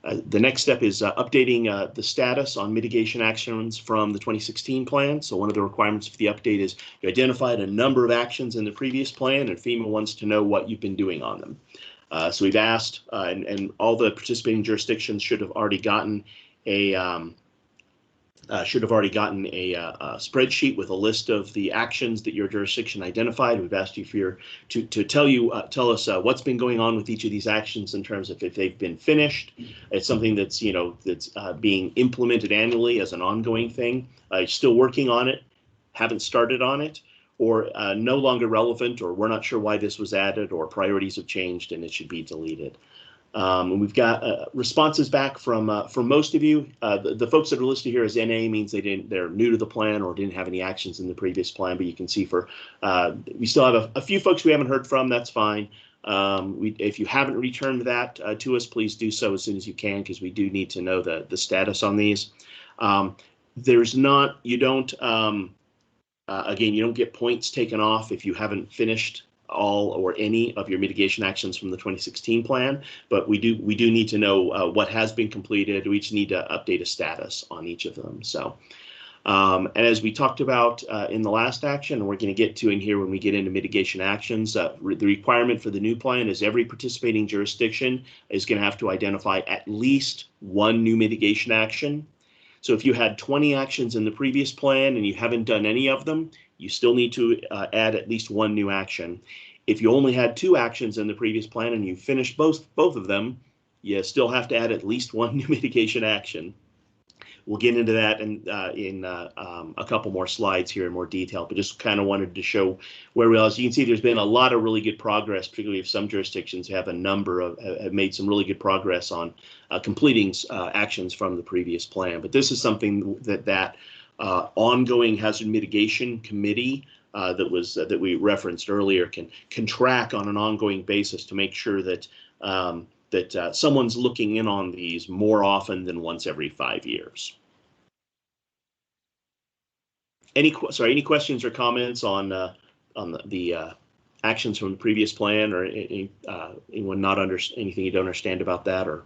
the next step is updating the status on mitigation actions from the 2016 plan. So one of the requirements for the update is you identified a number of actions in the previous plan, and FEMA wants to know what you've been doing on them. So we've asked, and all the participating jurisdictions should have already gotten a spreadsheet with a list of the actions that your jurisdiction identified. We've asked you to tell us what's been going on with each of these actions in terms of if they've been finished. It's something that's being implemented annually as an ongoing thing. Still working on it, haven't started on it, or no longer relevant, or we're not sure why this was added, or priorities have changed and it should be deleted. And we've got responses back from most of you. The folks that are listed here as NA means they're new to the plan or didn't have any actions in the previous plan. But you can see we still have a few folks we haven't heard from. That's fine. If you haven't returned that to us, please do so as soon as you can, because we do need to know the status on these. Again, you don't get points taken off if you haven't finished all or any of your mitigation actions from the 2016 plan, but we do need to know what has been completed. We each need to update a status on each of them. So. And as we talked about in the last action, and we're going to get to in here when we get into mitigation actions, the requirement for the new plan is every participating jurisdiction is going to have to identify at least one new mitigation action. So if you had 20 actions in the previous plan and you haven't done any of them, you still need to add at least one new action. If you only had 2 actions in the previous plan and you finished both of them, you still have to add at least one new mitigation action. We'll get into that in a couple more slides here in more detail, but just kind of wanted to show where we are. As you can see, there's been a lot of really good progress, particularly if some jurisdictions have have made some really good progress on completing actions from the previous plan. But this is something that ongoing hazard mitigation committee that we referenced earlier can track on an ongoing basis to make sure that someone's looking in on these more often than once every 5 years. Any questions or comments on the actions from the previous plan, or anyone not anything you don't understand about that, or?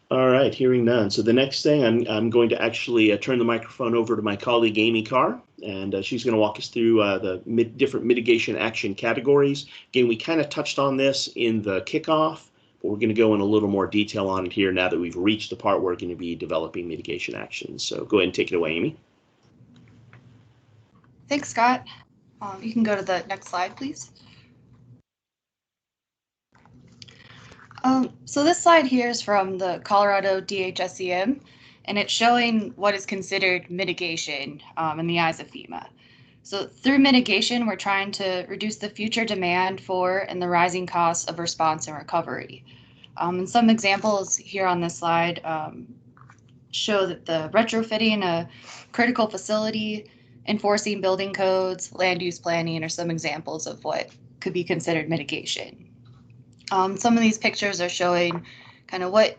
All right, hearing none. So the next thing, I'm going to actually turn the microphone over to my colleague Amy Carr, and she's going to walk us through the different mitigation action categories. Again, we kind of touched on this in the kickoff, but we're going to go in a little more detail on it here now that we've reached the part where we're going to be developing mitigation actions. So go ahead and take it away, Amy. Thanks, Scott. You can go to the next slide, please. So this slide here is from the Colorado DHSCM, and it's showing what is considered mitigation in the eyes of FEMA. So through mitigation, we're trying to reduce the future demand for and the rising costs of response and recovery. And some examples here on this slide show that the retrofitting a critical facility, enforcing building codes, land use planning are some examples of what could be considered mitigation. Some of these pictures are showing kind of what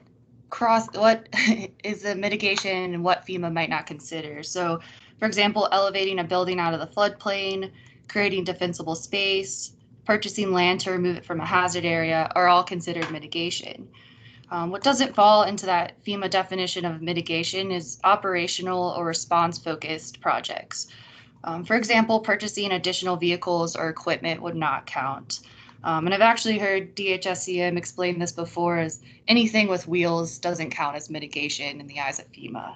is the mitigation and what FEMA might not consider. So, for example, elevating a building out of the floodplain, creating defensible space, purchasing land to remove it from a hazard area are all considered mitigation. What doesn't fall into that FEMA definition of mitigation is operational or response-focused projects. For example, purchasing additional vehicles or equipment would not count. And I've actually heard DHSCM explain this before as anything with wheels doesn't count as mitigation in the eyes of FEMA.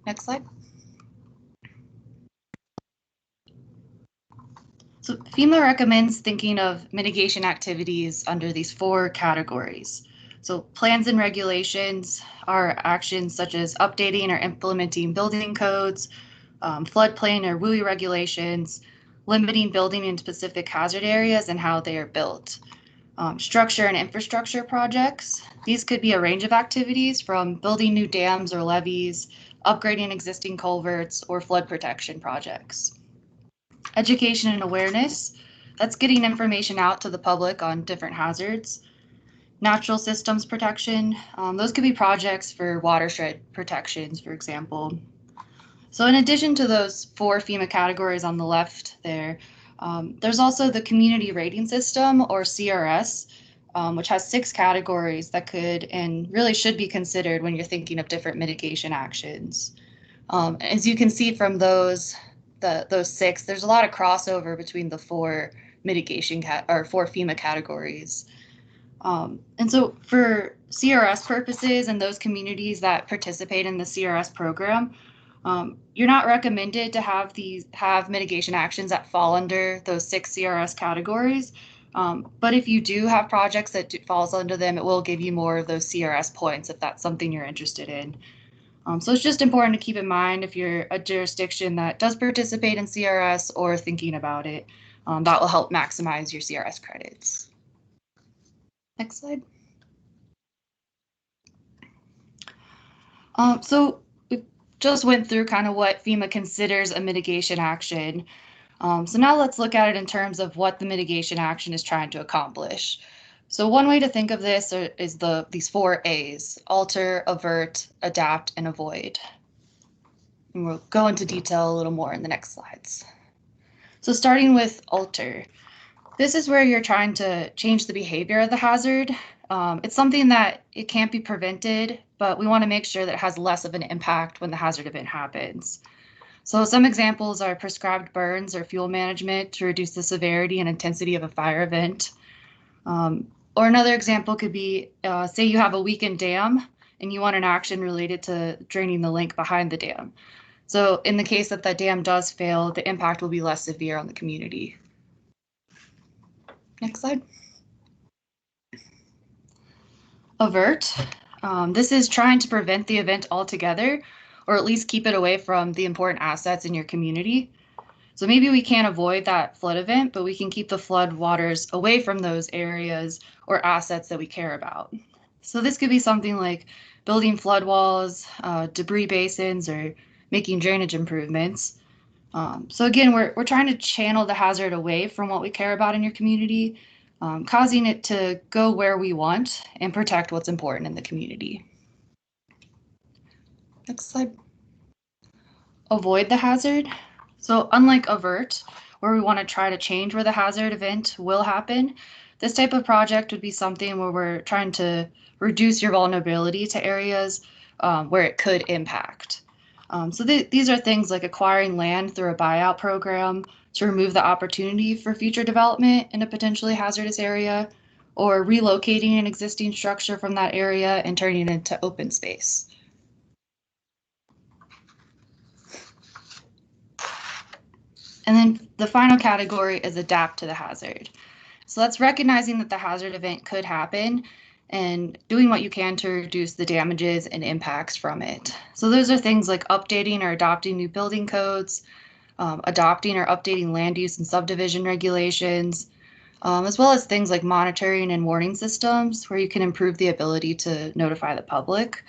Next slide. So FEMA recommends thinking of mitigation activities under these 4 categories. So plans and regulations are actions such as updating or implementing building codes, floodplain or WUI regulations, limiting building in specific hazard areas and how they are built. Structure and infrastructure projects. These could be a range of activities from building new dams or levees, upgrading existing culverts, or flood protection projects. Education and awareness. That's getting information out to the public on different hazards. Natural systems protection. Those could be projects for watershed protections, for example. So in addition to those 4 FEMA categories on the left there, there's also the community rating system, or CRS, which has 6 categories that could and really should be considered when you're thinking of different mitigation actions. As you can see from those 6, there's a lot of crossover between the 4 mitigation 4 FEMA categories. And so for CRS purposes and those communities that participate in the CRS program, you're not recommended to have mitigation actions that fall under those 6 CRS categories. But if you do have projects that falls under them, it will give you more of those CRS points if that's something you're interested in. So it's just important to keep in mind if you're a jurisdiction that does participate in CRS or thinking about it, that will help maximize your CRS credits. Next slide. So we just went through kind of what FEMA considers a mitigation action. So now let's look at it in terms of what the mitigation action is trying to accomplish. So one way to think of this is these 4 A's: alter, avert, adapt, and avoid. And we'll go into detail a little more in the next slides. So starting with alter. This is where you're trying to change the behavior of the hazard. It's something that it can't be prevented, but we want to make sure that it has less of an impact when the hazard event happens. So some examples are prescribed burns or fuel management to reduce the severity and intensity of a fire event. Or another example could be, say you have a weakened dam and you want an action related to draining the lake behind the dam. So in the case that the dam does fail, the impact will be less severe on the community. Next slide. Avert. This is trying to prevent the event altogether, or at least keep it away from the important assets in your community. So maybe we can't avoid that flood event, but we can keep the flood waters away from those areas or assets that we care about. So this could be something like building flood walls, debris basins, or making drainage improvements. So again, we're trying to channel the hazard away from what we care about in your community, causing it to go where we want and protect what's important in the community. Next slide. Avoid the hazard. So unlike avert, where we want to try to change where the hazard event will happen, this type of project would be something where we're trying to reduce your vulnerability to areas where it could impact. So these are things like acquiring land through a buyout program to remove the opportunity for future development in a potentially hazardous area, or relocating an existing structure from that area and turning it into open space. And then the final category is adapt to the hazard. So that's recognizing that the hazard event could happen and doing what you can to reduce the damages and impacts from it. So those are things like updating or adopting new building codes, adopting or updating land use and subdivision regulations, as well as things like monitoring and warning systems where you can improve the ability to notify the public.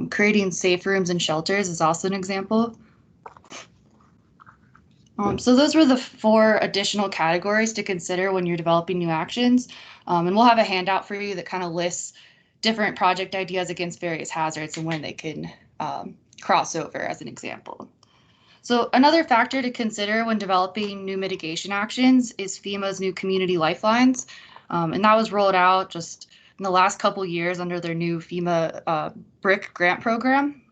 Creating safe rooms and shelters is also an example. So those were the 4 additional categories to consider when you're developing new actions. And we'll have a handout for you that kind of lists different project ideas against various hazards and when they can cross over as an example. So another factor to consider when developing new mitigation actions is FEMA's new community lifelines. And that was rolled out just in the last couple years under their new FEMA BRIC grant program.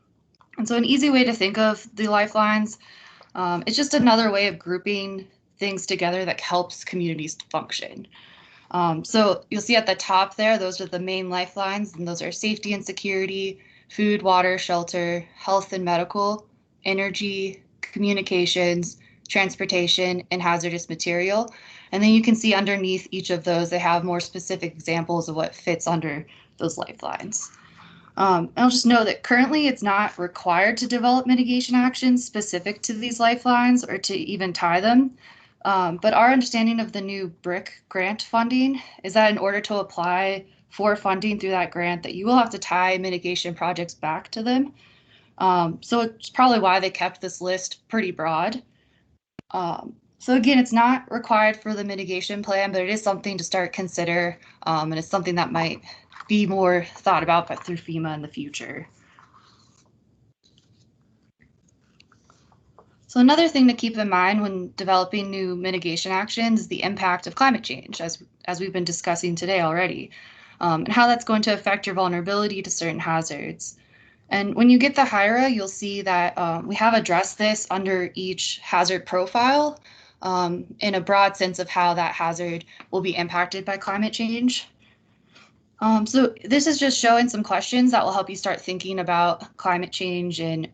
And so an easy way to think of the lifelines, it's just another way of grouping things together that helps communities function. So you'll see at the top there, those are the main lifelines, and those are safety and security, food, water, shelter, health and medical, energy, communications, transportation, and hazardous material. And then you can see underneath each of those, they have more specific examples of what fits under those lifelines. I'll just know that currently it's not required to develop mitigation actions specific to these lifelines or to even tie them. But our understanding of the new BRIC grant funding is that in order to apply for funding through that grant, that you will have to tie mitigation projects back to them. So it's probably why they kept this list pretty broad. So again, it's not required for the mitigation plan, but it is something to start consider, and it's something that might be more thought about through FEMA in the future. So another thing to keep in mind when developing new mitigation actions is the impact of climate change, as we've been discussing today already, and how that's going to affect your vulnerability to certain hazards. And when you get the HIRA, you'll see that we have addressed this under each hazard profile in a broad sense of how that hazard will be impacted by climate change. So this is just showing some questions that will help you start thinking about climate change and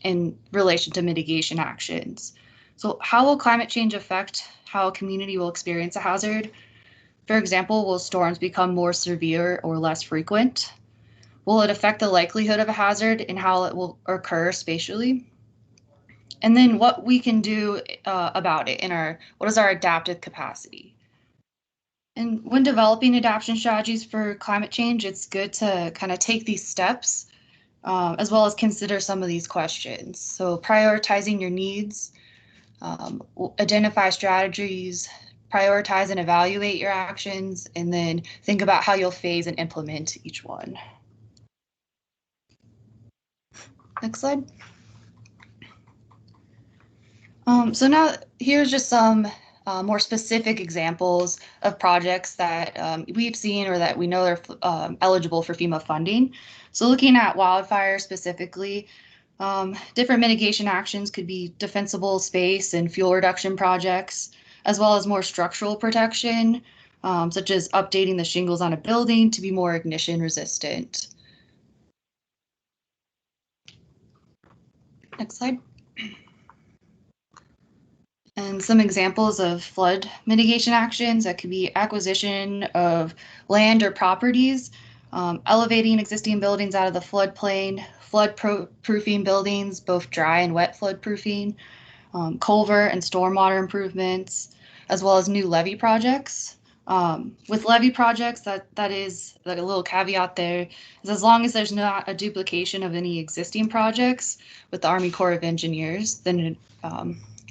in relation to mitigation actions. So how will climate change affect how a community will experience a hazard? For example, will storms become more severe or less frequent? Will it affect the likelihood of a hazard and how it will occur spatially? And then what we can do about it what is our adaptive capacity? And when developing adaptation strategies for climate change, it's good to kind of take these steps as well as consider some of these questions. So prioritizing your needs, identify strategies, prioritize and evaluate your actions, and then think about how you'll phase and implement each one. Next slide. So now here's just some more specific examples of projects that we've seen or that we know are eligible for FEMA funding. So looking at wildfire specifically, different mitigation actions could be defensible space and fuel reduction projects, as well as more structural protection, such as updating the shingles on a building to be more ignition resistant. Next slide. And some examples of flood mitigation actions that could be acquisition of land or properties, elevating existing buildings out of the floodplain, flood-proofing buildings, both dry and wet flood proofing, culvert and stormwater improvements, as well as new levee projects. With levee projects, that is like a little caveat there, is as long as there's not a duplication of any existing projects with the Army Corps of Engineers, then it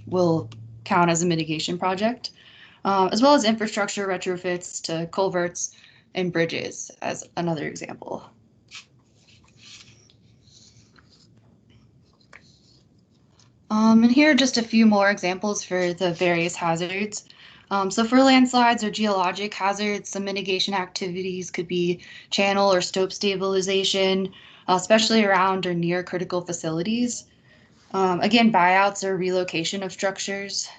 will count as a mitigation project, as well as infrastructure retrofits to culverts and bridges as another example. And here are just a few more examples for the various hazards. So for landslides or geologic hazards, some mitigation activities could be channel or stope stabilization, especially around or near critical facilities. Again, buyouts or relocation of structures,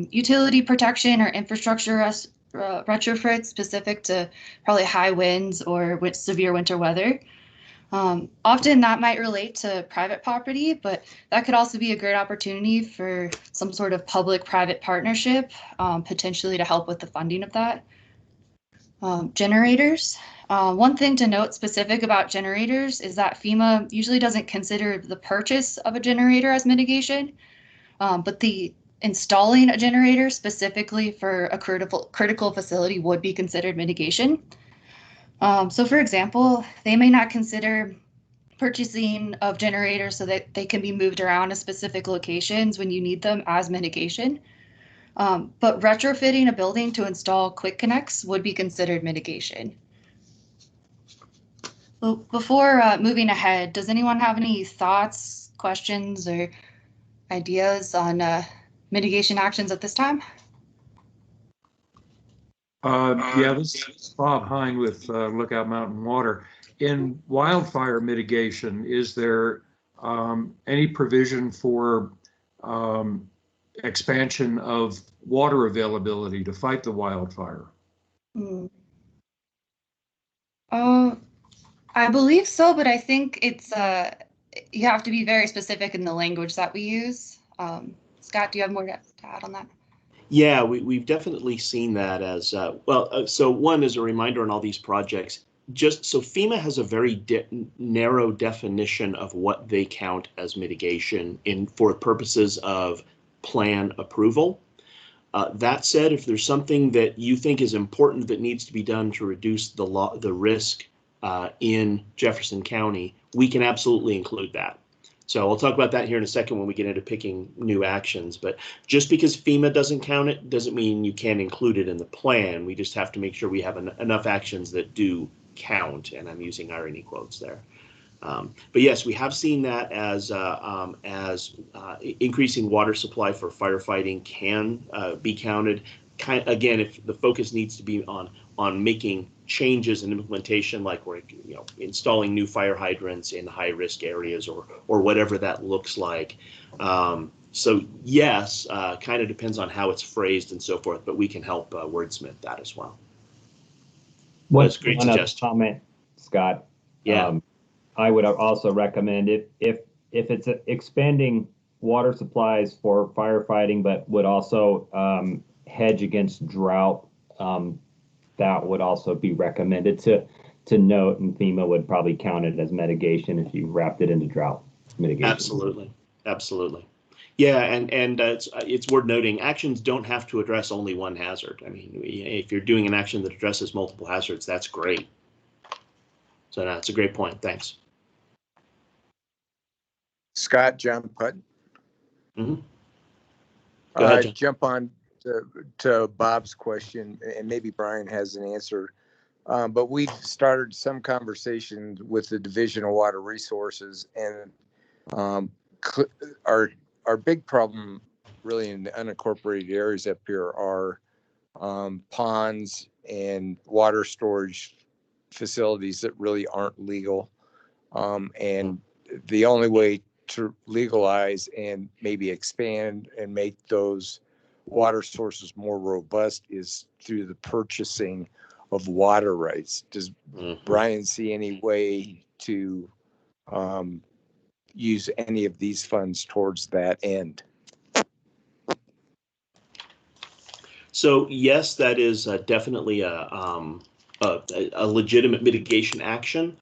utility protection or infrastructure retrofits specific to probably high winds or with severe winter weather. Often that might relate to private property, but that could also be a great opportunity for some sort of public-private partnership, potentially to help with the funding of that. Generators. One thing to note specific about generators is that FEMA usually doesn't consider the purchase of a generator as mitigation, but the installing a generator specifically for a critical facility would be considered mitigation. So for example, they may not consider purchasing of generators so that they can be moved around to specific locations when you need them as mitigation. But retrofitting a building to install quick connects would be considered mitigation. Well, before moving ahead, does anyone have any thoughts, questions, or ideas on mitigation actions at this time? Yeah, this is Bob Hine with Lookout Mountain Water. In wildfire mitigation, is there any provision for expansion of water availability to fight the wildfire? I believe so, but I think it's you have to be very specific in the language that we use. Scott, do you have more to add on that? Yeah, we've definitely seen that as well. So one, as a reminder on all these projects, just so FEMA has a very narrow definition of what they count as mitigation for purposes of plan approval. That said, if there's something that you think is important that needs to be done to reduce the risk in Jefferson County, we can absolutely include that. So I'll talk about that here in a second when we get into picking new actions. But just because FEMA doesn't count it doesn't mean you can't include it in the plan. We just have to make sure we have enough actions that do count, and I'm using irony quotes there. But yes, we have seen that as increasing water supply for firefighting can be counted. Again, if the focus needs to be on making changes in implementation, like we're installing new fire hydrants in high risk areas or whatever that looks like. So yes, kind of depends on how it's phrased and so forth, but we can help wordsmith that as well. One other comment, Scott. Yeah. I would also recommend if it's expanding water supplies for firefighting, but would also hedge against drought, that would also be recommended to note, and FEMA would probably count it as mitigation if you wrapped it into drought mitigation. Absolutely. Yeah, and it's worth noting, actions don't have to address only one hazard. I mean, if you're doing an action that addresses multiple hazards, that's great. So that's a great point. Thanks. Scott, John Putton. Mm-hmm. Go ahead, John. Jump on to Bob's question, and maybe Brian has an answer. But we've started some conversations with the Division of Water Resources, and our big problem really in the unincorporated areas up here are ponds and water storage facilities that really aren't legal. And the only way to legalize and maybe expand and make those water sources more robust is through the purchasing of water rights. Does Brian see any way to use any of these funds towards that end? So yes, that is definitely a legitimate mitigation action.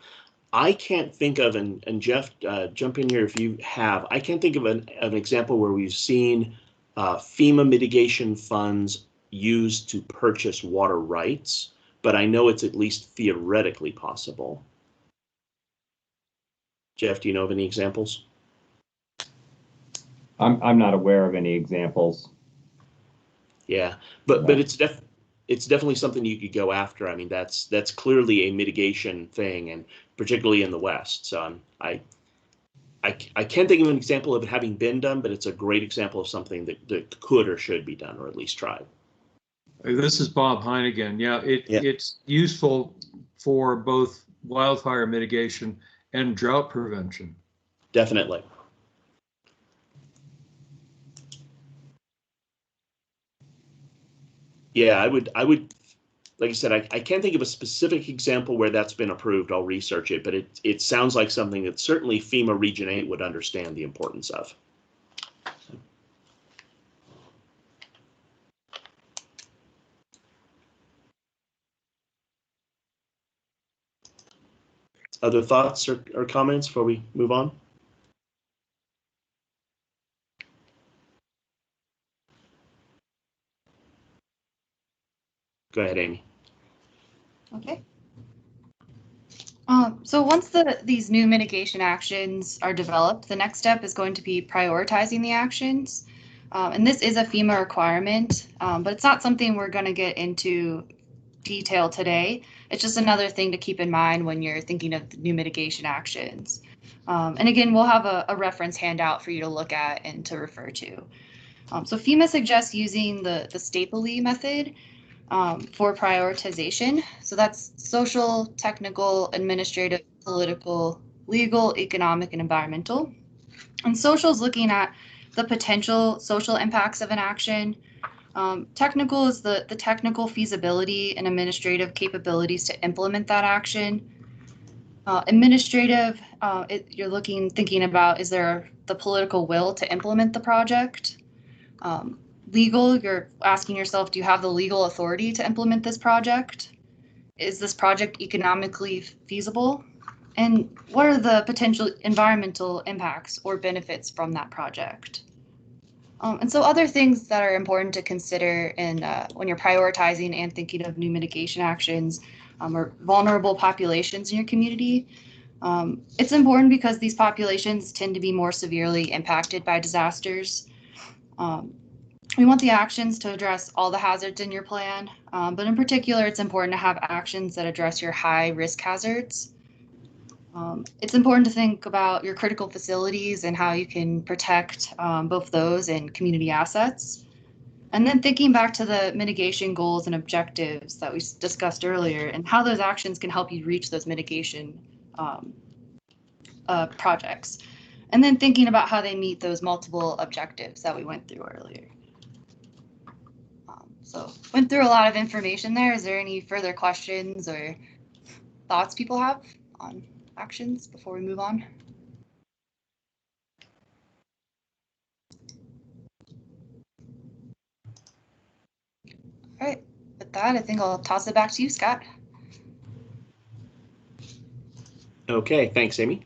I can't think of, and Jeff, jump in here if you have. I can't think of an example where we've seen FEMA mitigation funds used to purchase water rights, but I know it's at least theoretically possible. Jeff, do you know of any examples? I'm not aware of any examples. Yeah, but it's definitely something you could go after. I mean, that's clearly a mitigation thing, and particularly in the West. So I can't think of an example of it having been done, but it's a great example of something that could or should be done, or at least tried. This is Bob Hine again. Yeah, it's useful for both wildfire mitigation and drought prevention. Definitely. Yeah, I would, like I said, I can't think of a specific example where that's been approved. I'll research it, but it sounds like something that certainly FEMA Region 8 would understand the importance of. Other thoughts or comments before we move on? Go ahead, Amy. Okay. So once these new mitigation actions are developed, the next step is going to be prioritizing the actions. And this is a FEMA requirement, but it's not something we're going to get into detail today. It's just another thing to keep in mind when you're thinking of new mitigation actions. And again, we'll have a reference handout for you to look at and to refer to. So FEMA suggests using the Stapley method for prioritization. So that's social, technical, administrative, political, legal, economic, and environmental. And social is looking at the potential social impacts of an action. Technical is the technical feasibility and administrative capabilities to implement that action. Administrative, you're thinking about, is there the political will to implement the project? Legal, you're asking yourself, do you have the legal authority to implement this project? Is this project economically feasible? And what are the potential environmental impacts or benefits from that project? And so other things that are important to consider when you're prioritizing and thinking of new mitigation actions are vulnerable populations in your community. It's important because these populations tend to be more severely impacted by disasters. We want the actions to address all the hazards in your plan, but in particular, it's important to have actions that address your high risk hazards. It's important to think about your critical facilities and how you can protect both those and community assets. And then thinking back to the mitigation goals and objectives that we discussed earlier and how those actions can help you reach those mitigation projects. And then thinking about how they meet those multiple objectives that we went through earlier. So went through a lot of information there. Is there any further questions or thoughts people have on actions before we move on? All right, with that, I think I'll toss it back to you, Scott. Okay, thanks, Amy.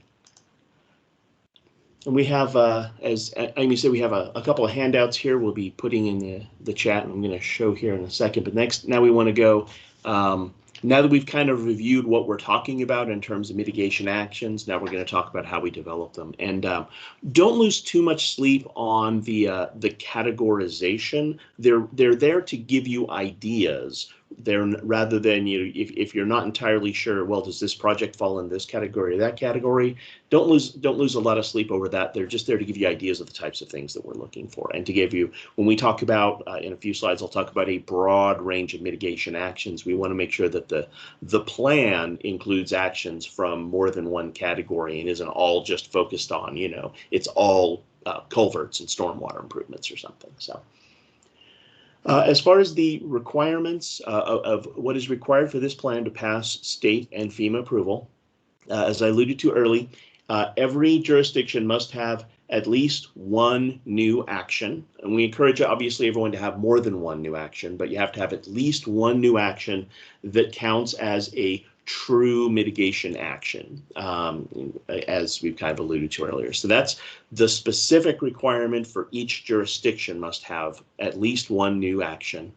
And we have, as Amy said, we have a couple of handouts here we'll be putting in the chat, and I'm going to show here in a second. But now we want to go, now that we've kind of reviewed what we're talking about in terms of mitigation actions, now we're going to talk about how we develop them. And don't lose too much sleep on the categorization. They're there to give you ideas There, rather than, if you're not entirely sure, well, does this project fall in this category or that category? Don't lose a lot of sleep over that. They're just there to give you ideas of the types of things that we're looking for, and to give you, when we talk about in a few slides, I'll talk about a broad range of mitigation actions. We want to make sure that the plan includes actions from more than one category and isn't all just focused on, it's all culverts and stormwater improvements or something. So. As far as the requirements of what is required for this plan to pass state and FEMA approval, as I alluded to early, every jurisdiction must have at least one new action. And we encourage, obviously, everyone to have more than one new action, but you have to have at least one new action that counts as a true mitigation action, as we've kind of alluded to earlier. So that's the specific requirement for each jurisdiction must have at least one new action.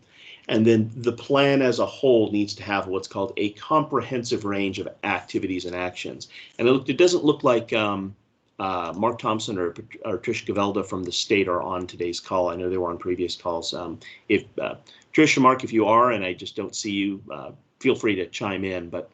And then the plan as a whole needs to have what's called a comprehensive range of activities and actions. And it doesn't look like Mark Thompson or Trish Gavelda from the state are on today's call. I know they were on previous calls. If Trish and Mark, if you are, and I just don't see you, feel free to chime in. But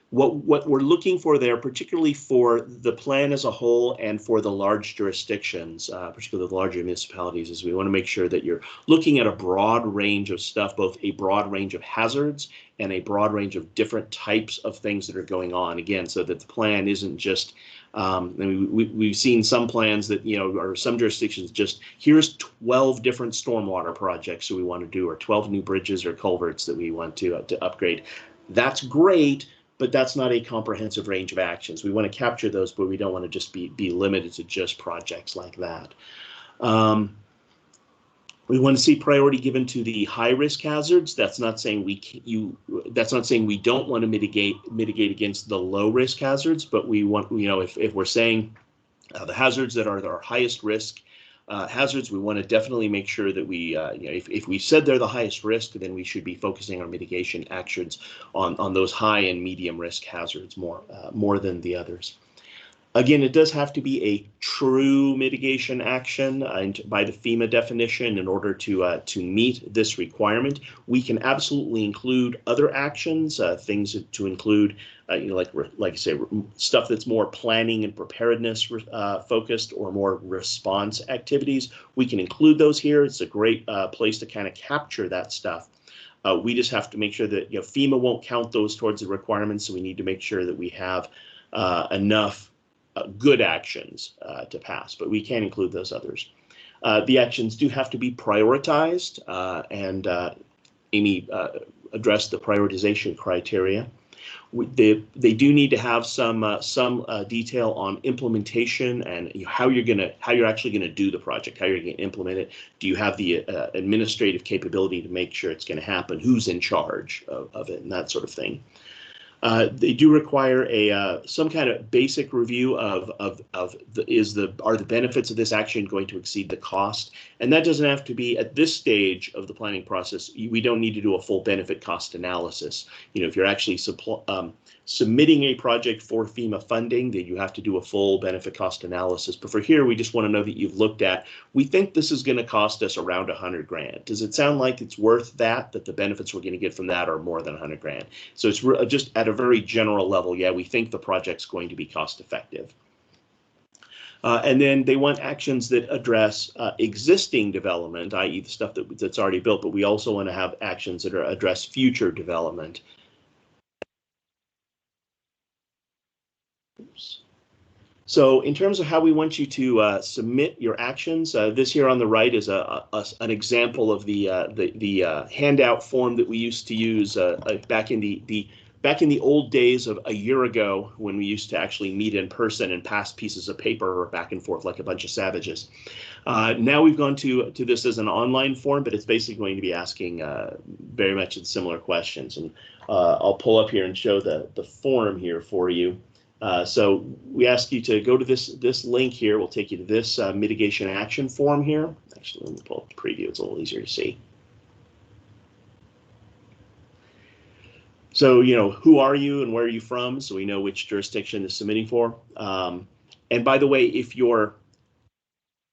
what we're looking for there, particularly for the plan as a whole and for the large jurisdictions, particularly the larger municipalities, is we want to make sure that you're looking at a broad range of stuff, both a broad range of hazards and a broad range of different types of things that are going on. Again, so that the plan isn't just, we've seen some plans that, or some jurisdictions just, here's 12 different stormwater projects that we want to do, or 12 new bridges or culverts that we want to upgrade. That's great, but that's not a comprehensive range of actions. We want to capture those, but we don't want to just be limited to just projects like that. We want to see priority given to the high-risk hazards. That's not saying that's not saying we don't want to mitigate against the low-risk hazards, but we want, if we're saying the hazards that are our highest risk hazards, we want to definitely make sure that we, if we said they're the highest risk, then we should be focusing our mitigation actions on those high and medium risk hazards more than the others. Again, it does have to be a true mitigation action by the FEMA definition in order to meet this requirement. We can absolutely include other actions, things to include, like I say, stuff that's more planning and preparedness focused, or more response activities. We can include those here. It's a great place to kind of capture that stuff. We just have to make sure that FEMA won't count those towards the requirements, so we need to make sure that we have enough good actions to pass, but we can include those others. The actions do have to be prioritized, and Amy addressed the prioritization criteria. They do need to have some detail on implementation and how you're actually gonna do the project, how you're gonna implement it. Do you have the administrative capability to make sure it's gonna happen? Who's in charge of it, and that sort of thing. They do require some kind of basic review of are the benefits of this action going to exceed the cost? And that doesn't have to be at this stage of the planning process. We don't need to do a full benefit cost analysis. If you're actually submitting a project for FEMA funding, then you have to do a full benefit cost analysis. But for here, we just want to know that you've looked at, we think this is going to cost us around $100 grand. Does it sound like it's worth that the benefits we're going to get from that are more than $100 grand? So it's just at a very general level, yeah, we think the project's going to be cost effective. And then they want actions that address existing development, i.e. the stuff that's already built, but we also want to have actions that address future development. Oops. So in terms of how we want you to submit your actions, this here on the right is an example of the handout form that we used to use back in the old days of a year ago, when we used to actually meet in person and pass pieces of paper back and forth like a bunch of savages. Now we've gone to this as an online form, but it's basically going to be asking very much similar questions. And I'll pull up here and show the form here for you. So we ask you to go to this link here. We'll take you to this mitigation action form here. Actually, let me pull up the preview. It's a little easier to see. So, who are you and where are you from? So we know which jurisdiction is submitting for. And by the way, if you're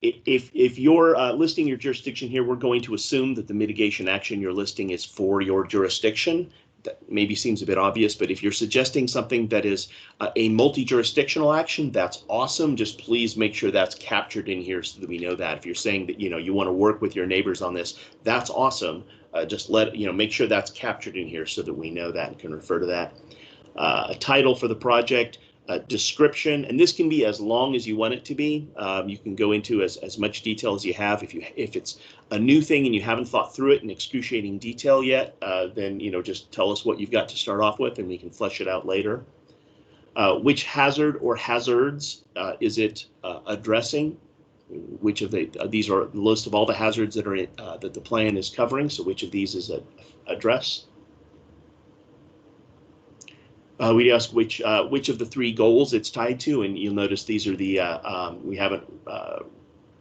If you're listing your jurisdiction here, we're going to assume that the mitigation action you're listing is for your jurisdiction. That maybe seems a bit obvious, but if you're suggesting something that is a multi-jurisdictional action, that's awesome. Just please make sure that's captured in here so that we know that. If you're saying that you want to work with your neighbors on this, that's awesome. Just make sure that's captured in here so that we know that and can refer to that. A title for the project. Description, and this can be as long as you want it to be. You can go into as much detail as you have. If it's a new thing and you haven't thought through it in excruciating detail yet, then just tell us what you've got to start off with, and we can flesh it out later. Which hazard or hazards is it addressing? Which of these are the list of all the hazards that are that the plan is covering? So which of these is addressed? We ask which of the three goals it's tied to, and you'll notice these are the we haven't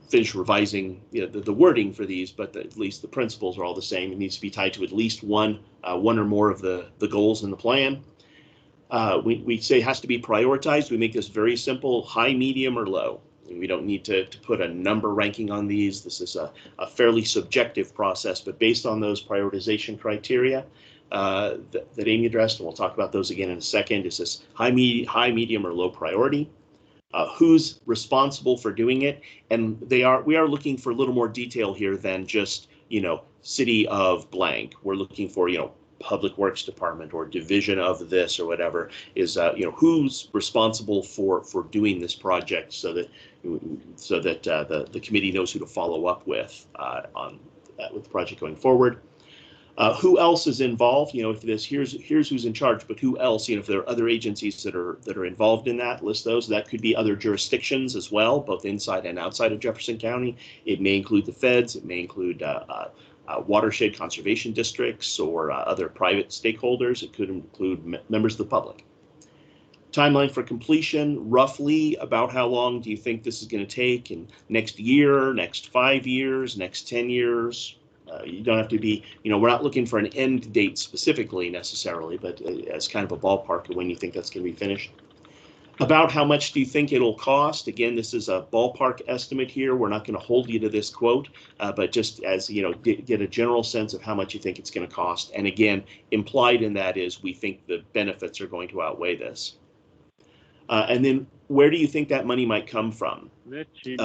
finished revising the wording for these, but at least the principles are all the same. It needs to be tied to at least one or more of the goals in the plan. We say it has to be prioritized. We make this very simple: high, medium, or low. And we don't need to put a number ranking on these. This is a fairly subjective process, but based on those prioritization criteria that Amy addressed, and we'll talk about those again in a second. Is this high, medium, or low priority? Who's responsible for doing it? And we are looking for a little more detail here than just city of blank. We're looking for Public Works Department or division of this or whatever. Is who's responsible for doing this project, so that the committee knows who to follow up with with the project going forward. Who else is involved? If this here's who's in charge, but who else? If there are other agencies that are involved in that, list those. That could be other jurisdictions as well, both inside and outside of Jefferson County. It may include the feds. It may include watershed conservation districts or other private stakeholders. It could include members of the public. Timeline for completion, roughly about how long do you think this is going to take? In next year, next 5 years, next 10 years? You don't have to be, we're not looking for an end date specifically necessarily, but as kind of a ballpark of when you think that's going to be finished. About how much do you think it'll cost? Again, this is a ballpark estimate here. We're not going to hold you to this quote, but just as, get a general sense of how much you think it's going to cost. And again, implied in that is we think the benefits are going to outweigh this. And then where do you think that money might come from? Mitch, you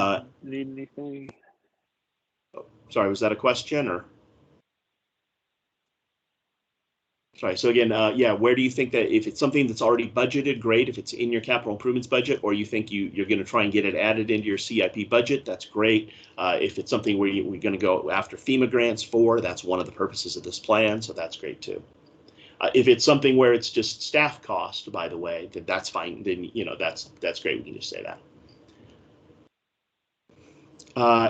need anything? Sorry, was that a question or? Sorry, so again, where do you think that if it's something that's already budgeted, great. If it's in your capital improvements budget, or you think you're going to try and get it added into your CIP budget, that's great. If it's something where we're going to go after FEMA grants for, that's one of the purposes of this plan, so that's great too. If it's something where it's just staff cost, by the way, then that's fine. Then that's great. We can just say that.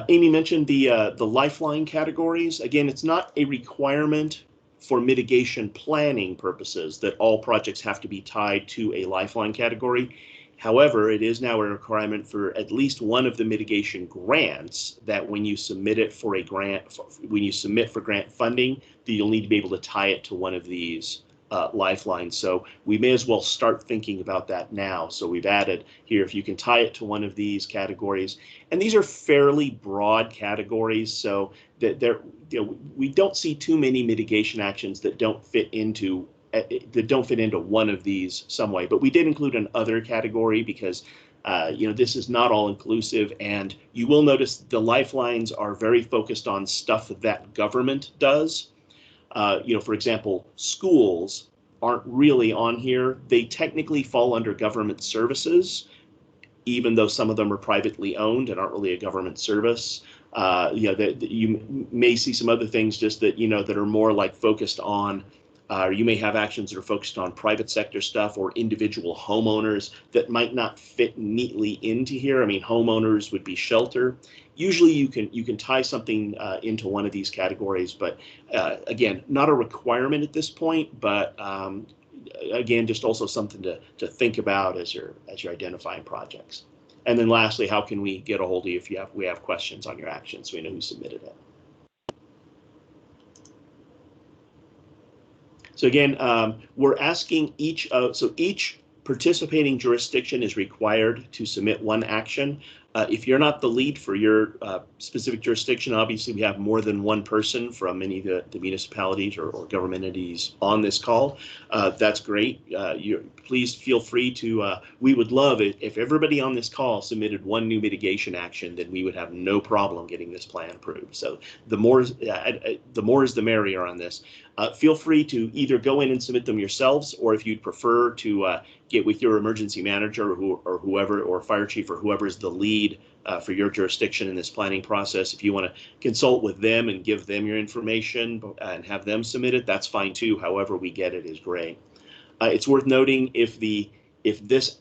Amy mentioned the lifeline categories. Again, it's not a requirement for mitigation planning purposes that all projects have to be tied to a lifeline category. However, it is now a requirement for at least one of the mitigation grants that when you submit it for a grant, when you submit for grant funding, that you'll need to be able to tie it to one of these lifelines. So we may as well start thinking about that now. So we've added here, if you can tie it to one of these categories, and these are fairly broad categories, so that we don't see too many mitigation actions that don't fit into one of these some way. But we did include an other category because this is not all inclusive, and you will notice the lifelines are very focused on stuff that government does. For example, schools aren't really on here. They technically fall under government services, even though some of them are privately owned and aren't really a government service. You may see some other things just that, that are more like focused on, you may have actions that are focused on private sector stuff or individual homeowners that might not fit neatly into here. I mean, homeowners would be shelter. Usually you can tie something into one of these categories, but again, not a requirement at this point, but again, just also something to think about as you're identifying projects. And then lastly, how can we get a hold of you if we have questions on your action so we know who submitted it? So again, we're asking each participating jurisdiction is required to submit one action. If you're not the lead for your specific jurisdiction, obviously we have more than one person from any of the municipalities or government entities on this call. That's great. Please feel free to, we would love it if everybody on this call submitted one new mitigation action, then we would have no problem getting this plan approved. So the more is the merrier on this. Feel free to either go in and submit them yourselves, or if you'd prefer to get with your emergency manager or whoever, or fire chief or whoever is the lead for your jurisdiction in this planning process. If you want to consult with them and give them your information and have them submit it, that's fine too. However we get it is great. It's worth noting if this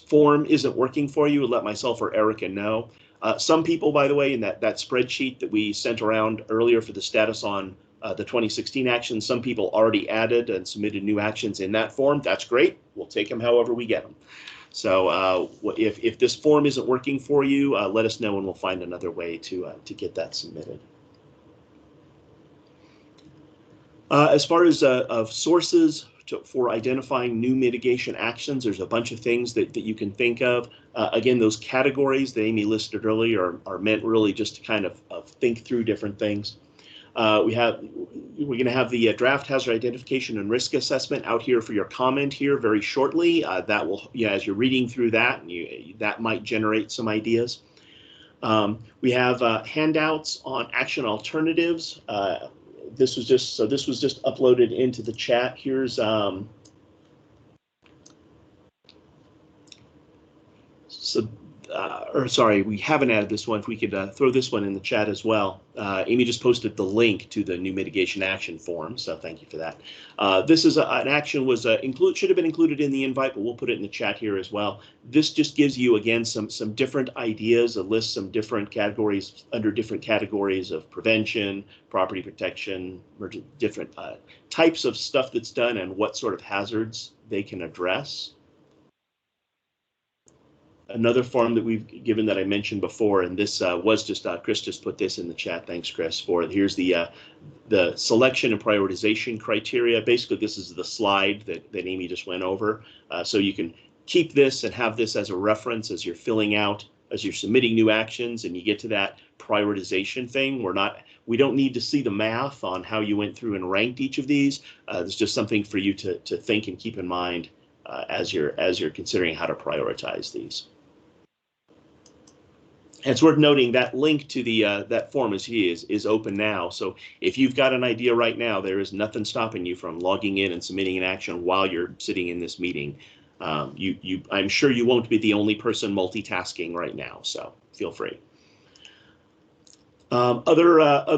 form isn't working for you, let myself or Erica know. Some people, by the way, in that spreadsheet that we sent around earlier for the status on the 2016 actions, some people already added and submitted new actions in that form. That's great. We'll take them however we get them. So if this form isn't working for you, let us know and we'll find another way to get that submitted. As far as of sources for identifying new mitigation actions, there's a bunch of things that you can think of. Again, those categories that Amy listed earlier are meant really just to kind of think through different things. We're going to have the draft hazard identification and risk assessment out here for your comment here very shortly. That will, as you're reading through that, that might generate some ideas. We have handouts on action alternatives. This was just uploaded into the chat. Here's sorry, we haven't added this one. If we could throw this one in the chat as well. Amy just posted the link to the new mitigation action form, so thank you for that. This is an action should have been included in the invite, but we'll put it in the chat here as well. This just gives you again some different ideas, a list some different categories under different categories of prevention, property protection, different types of stuff that's done and what sort of hazards they can address. Another form that we've given that I mentioned before, and this was just Chris just put this in the chat. Thanks, Chris. Here's the selection and prioritization criteria. Basically, this is the slide that Amy just went over. So you can keep this and have this as a reference as you're filling out, as you're submitting new actions, and you get to that prioritization thing. We don't need to see the math on how you went through and ranked each of these. It's just something for you to think and keep in mind as you're considering how to prioritize these. And it's worth noting that link to the that form is open now. So if you've got an idea right now, there is nothing stopping you from logging in and submitting an action while you're sitting in this meeting. I'm sure you won't be the only person multitasking right now, so feel free. Other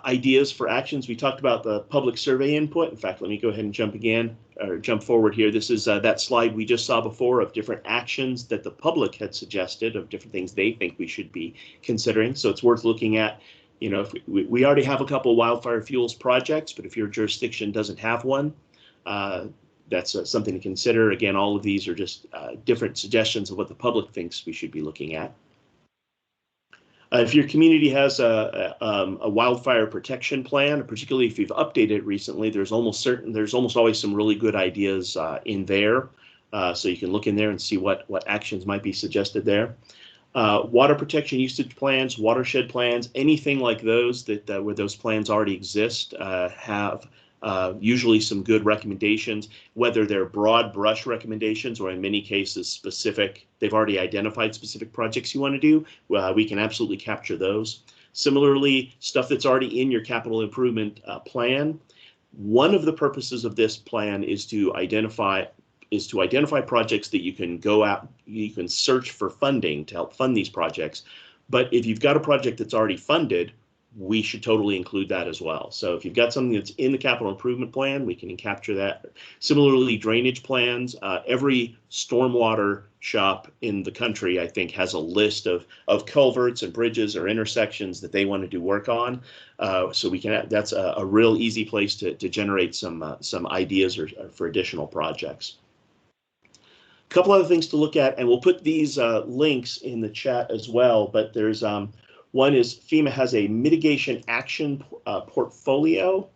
ideas for actions. We talked about the public survey input. In fact, let me go ahead and jump forward here. This is that slide we just saw before of different actions that the public had suggested, of different things they think we should be considering. So it's worth looking at, if we already have a couple wildfire fuels projects, but if your jurisdiction doesn't have one, that's something to consider. Again, all of these are just different suggestions of what the public thinks we should be looking at. If your community has a wildfire protection plan, particularly if you've updated it recently, there's almost always some really good ideas in there. So you can look in there and see what actions might be suggested there. Water protection usage plans, watershed plans, anything like those where those plans already exist have usually some good recommendations, whether they're broad brush recommendations or in many cases specific. They've already identified specific projects you want to do. We can absolutely capture those. Similarly, stuff that's already in your capital improvement plan. One of the purposes of this plan is to identify projects that you can go out, you can search for funding to help fund these projects. But if you've got a project that's already funded, we should totally include that as well. So if you've got something that's in the capital improvement plan, we can capture that. Similarly, drainage plans. Every stormwater shop in the country, I think, has a list of culverts and bridges or intersections that they want to do work on. So we can. That's a real easy place to generate some ideas or for additional projects. A couple other things to look at, and we'll put these links in the chat as well. But there's one is FEMA has a mitigation action portfolio,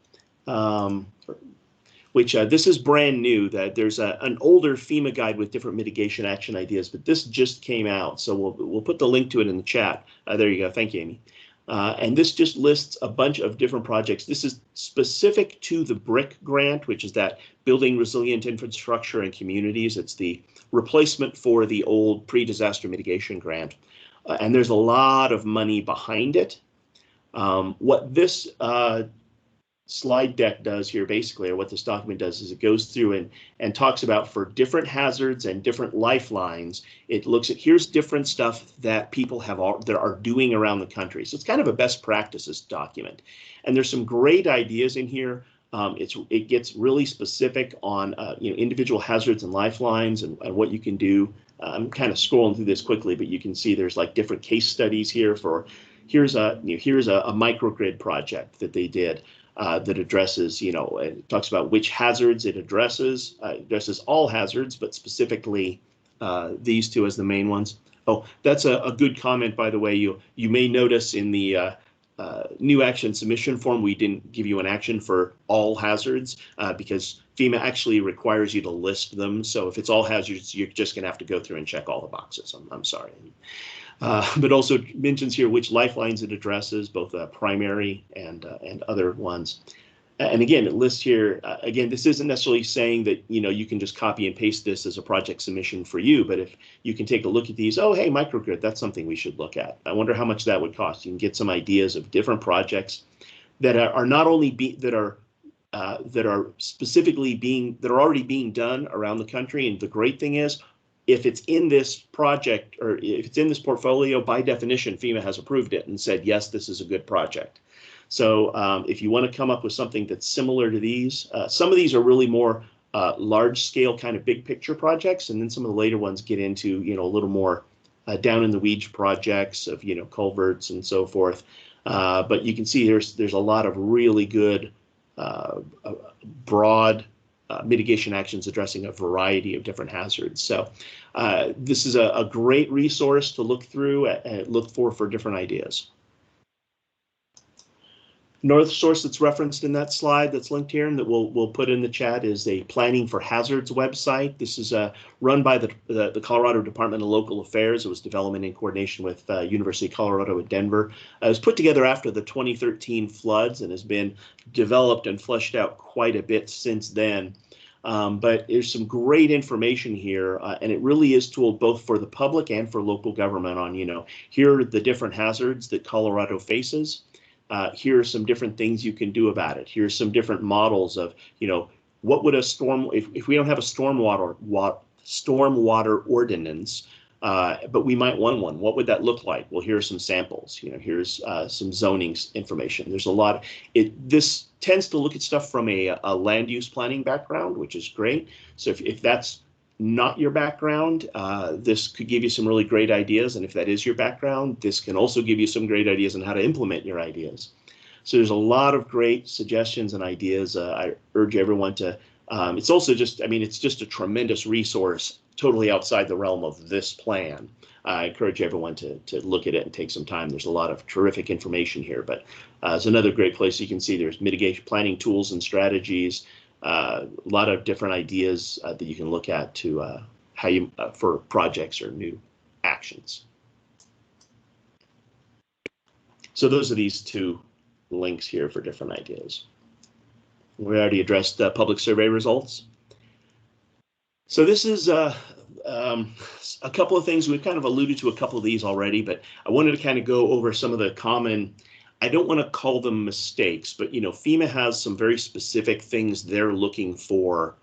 which this is brand new. That there's an older FEMA guide with different mitigation action ideas, but this just came out. So we'll put the link to it in the chat. There you go. Thank you, Amy. And this just lists a bunch of different projects. This is specific to the BRIC grant, which is that Building Resilient Infrastructure and Communities. It's the replacement for the old pre-disaster mitigation grant. And there's a lot of money behind it. What this slide deck does here, basically, or what this document does, is it goes through and talks about, for different hazards and different lifelines, it looks at, here's different stuff that people that are doing around the country. So it's kind of a best practices document. And there's some great ideas in here. It gets really specific on individual hazards and lifelines and what you can do. I'm kind of scrolling through this quickly, but you can see there's like different case studies here for, here's a microgrid project that they did. That addresses, it talks about which hazards it addresses. Addresses all hazards, but specifically these two as the main ones. Oh, that's a good comment, by the way. You may notice in the new action submission form, we didn't give you an action for all hazards because FEMA actually requires you to list them. So if it's all hazards, you're just going to have to go through and check all the boxes. I'm sorry. But also mentions here which lifelines it addresses, both primary and other ones. And again, it lists here, again, this isn't necessarily saying that, you can just copy and paste this as a project submission for you, but if you can take a look at these, oh, hey, microgrid, that's something we should look at. I wonder how much that would cost. You can get some ideas of different projects that are not only that are already being done around the country. And the great thing is, if it's in this project or if it's in this portfolio, by definition, FEMA has approved it and said, yes, this is a good project. So if you want to come up with something that's similar to these, some of these are really more large scale kind of big picture projects. And then some of the later ones get into, a little more down in the weeds projects of, culverts and so forth. But you can see there's a lot of really good broad mitigation actions addressing a variety of different hazards. So this is a great resource to look through and look for different ideas. Another source that's referenced in that slide that's linked here and that we'll put in the chat is a Planning for Hazards website. This is run by the Colorado Department of Local Affairs. It was developed in coordination with University of Colorado at Denver. It was put together after the 2013 floods and has been developed and fleshed out quite a bit since then. But there's some great information here, and it really is tooled both for the public and for local government on, here are the different hazards that Colorado faces. Here are some different things you can do about it. Here's some different models of, what would a storm, if we don't have a stormwater ordinance, but we might want one, what would that look like? Well, here are some samples. Here's some zoning information. There's a lot. This tends to look at stuff from a land use planning background, which is great. So if that's not your background, this could give you some really great ideas. And if that is your background, this can also give you some great ideas on how to implement your ideas. So there's a lot of great suggestions and ideas. I urge everyone to, it's also just, it's just a tremendous resource, totally outside the realm of this plan. I encourage everyone to look at it and take some time. There's a lot of terrific information here, but it's another great place. You can see there's mitigation planning tools and strategies. A lot of different ideas that you can look at to how you for projects or new actions. So those are these two links here for different ideas. We already addressed public survey results. So this is a couple of things. We've kind of alluded to a couple of these already, but I wanted to kind of go over some of the common, I don't want to call them mistakes, but FEMA has some very specific things they're looking for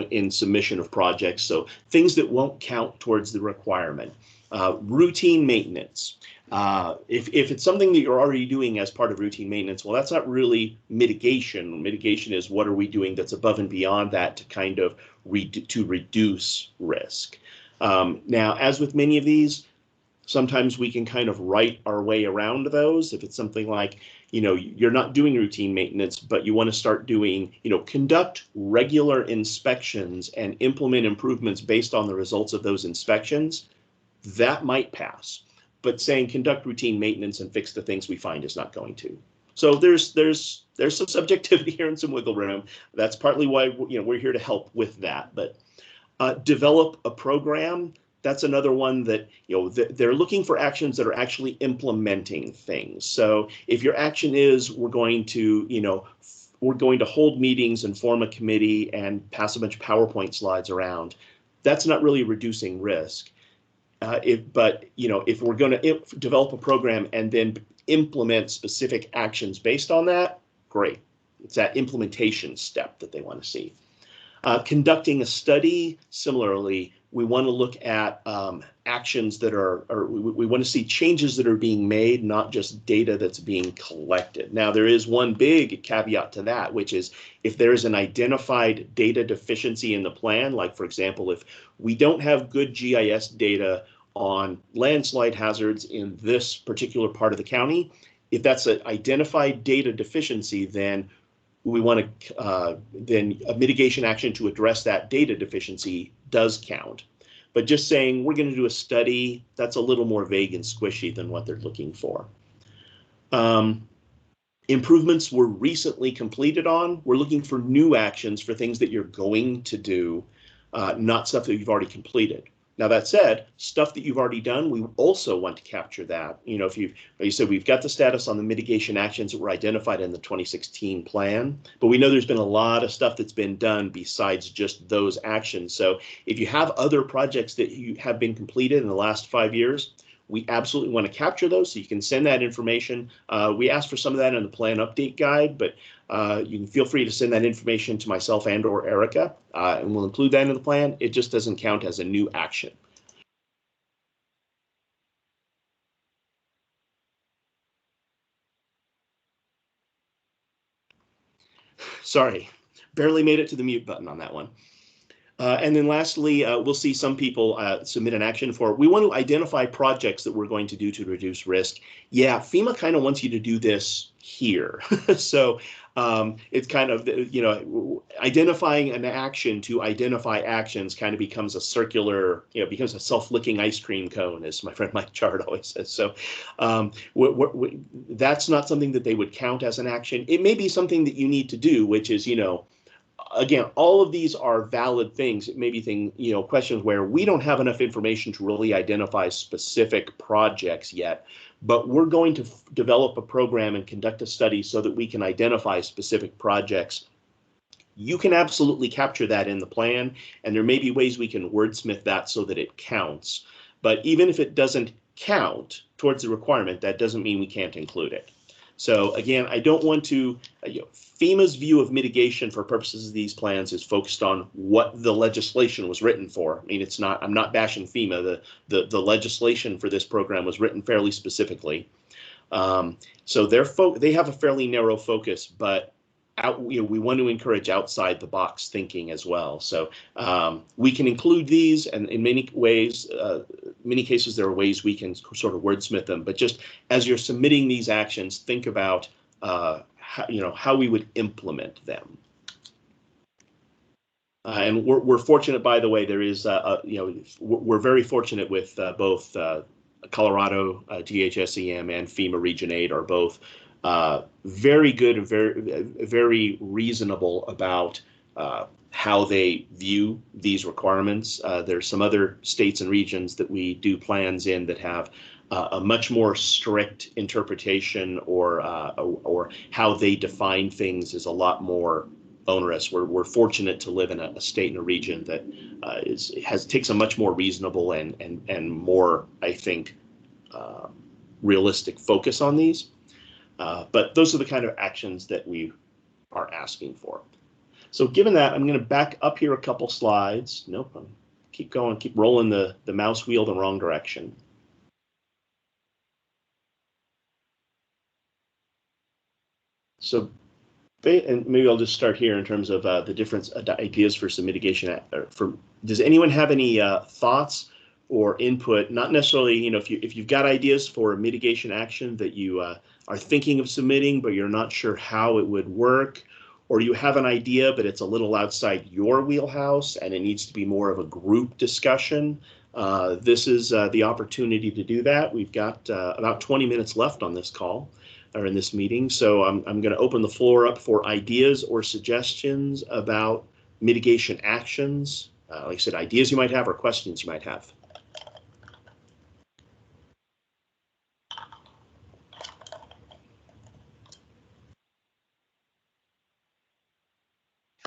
in submission of projects. So things that won't count towards the requirement. Routine maintenance. If it's something that you're already doing as part of routine maintenance, well, that's not really mitigation. Mitigation is what are we doing that's above and beyond that to kind of reduce risk. Now, as with many of these, sometimes we can kind of write our way around those. If it's something like, you're not doing routine maintenance, but you want to start doing, conduct regular inspections and implement improvements based on the results of those inspections, that might pass. But saying conduct routine maintenance and fix the things we find is not going to. So there's some subjectivity here and some wiggle room. That's partly why we're here to help with that. But develop a program. That's another one that they're looking for actions that are actually implementing things. So if your action is we're going to hold meetings and form a committee and pass a bunch of PowerPoint slides around, that's not really reducing risk. If we're going to develop a program and then implement specific actions based on that, great. It's that implementation step that they want to see. Conducting a study, similarly, we want to look at actions that we want to see changes that are being made, not just data that's being collected. Now, there is one big caveat to that, which is if there is an identified data deficiency in the plan, like, for example, if we don't have good GIS data on landslide hazards in this particular part of the county, if that's an identified data deficiency, then we want to then a mitigation action to address that data deficiency does count. But just saying we're going to do a study, that's a little more vague and squishy than what they're looking for. Improvements were recently completed on. We're looking for new actions for things that you're going to do, not stuff that you've already completed. Now, that said, stuff that you've already done, we also want to capture that. If you said we've got the status on the mitigation actions that were identified in the 2016 plan, but we know there's been a lot of stuff that's been done besides just those actions. So if you have other projects that you have been completed in the last 5 years, we absolutely want to capture those, so you can send that information. We asked for some of that in the plan update guide, but you can feel free to send that information to myself and or Erica, and we'll include that in the plan. It just doesn't count as a new action. Sorry, barely made it to the mute button on that one. And then lastly, we'll see some people submit an action for, we want to identify projects that we're going to do to reduce risk. Yeah, FEMA kind of wants you to do this here. So it's kind of, identifying an action to identify actions kind of becomes a circular, becomes a self-licking ice cream cone, as my friend Mike Chard always says. So that's not something that they would count as an action. It may be something that you need to do, which is, again, all of these are valid things. It may be questions where we don't have enough information to really identify specific projects yet, but we're going to develop a program and conduct a study so that we can identify specific projects. You can absolutely capture that in the plan, and there may be ways we can wordsmith that so that it counts. But even if it doesn't count towards the requirement, that doesn't mean we can't include it. So again, I don't want to, FEMA's view of mitigation for purposes of these plans is focused on what the legislation was written for. I mean, it's not, I'm not bashing FEMA. The legislation for this program was written fairly specifically. So they have a fairly narrow focus, but we want to encourage outside the box thinking as well. So we can include these, and in many ways, many cases, there are ways we can sort of wordsmith them. But just as you're submitting these actions, think about how we would implement them. And we're fortunate, by the way. There is we're very fortunate with both Colorado DHSEM and FEMA Region 8 are both very good and very reasonable about how they view these requirements. There's some other states and regions that we do plans in that have a much more strict interpretation, or how they define things is a lot more onerous. We're fortunate to live in a state and a region that takes a much more reasonable and more, I think, realistic focus on these. But those are the kind of actions that we are asking for. So given that, I'm going to back up here a couple slides. Nope, keep going, keep rolling the mouse wheel the wrong direction. So, and maybe I'll just start here in terms of the different ideas for some mitigation. Does anyone have any thoughts or input? Not necessarily, if you've got ideas for a mitigation action that you are thinking of submitting, but you're not sure how it would work, or you have an idea, but it's a little outside your wheelhouse and it needs to be more of a group discussion. This is the opportunity to do that. We've got about 20 minutes left on this call. or in this meeting. So I'm going to open the floor up for ideas or suggestions about mitigation actions. Like I said, ideas you might have or questions you might have.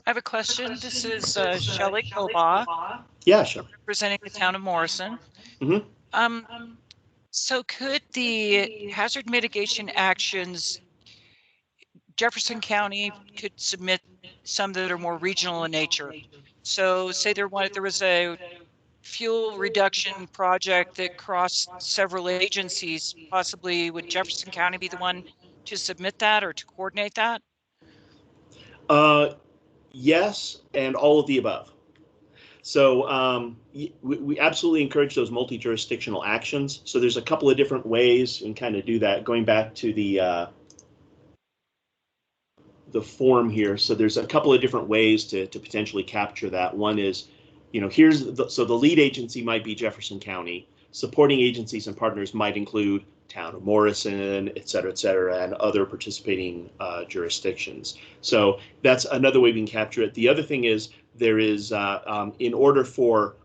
I have a question. This is Shelley Kobaugh. Yeah, sure. Representing the town of Morrison. Mm-hmm. So could the hazard mitigation actions, Jefferson County could submit some that are more regional in nature. So say there was a fuel reduction project that crossed several agencies, possibly would Jefferson County be the one to submit that or to coordinate that? Yes, and all of the above. So we absolutely encourage those multi-jurisdictional actions. So there's a couple of different ways and kind of do that. Going back to the form here. So there's a couple of different ways to potentially capture that. One is, so the lead agency might be Jefferson County. Supporting agencies and partners might include town of Morrison, et cetera, and other participating jurisdictions. So that's another way we can capture it. The other thing is there is, in order for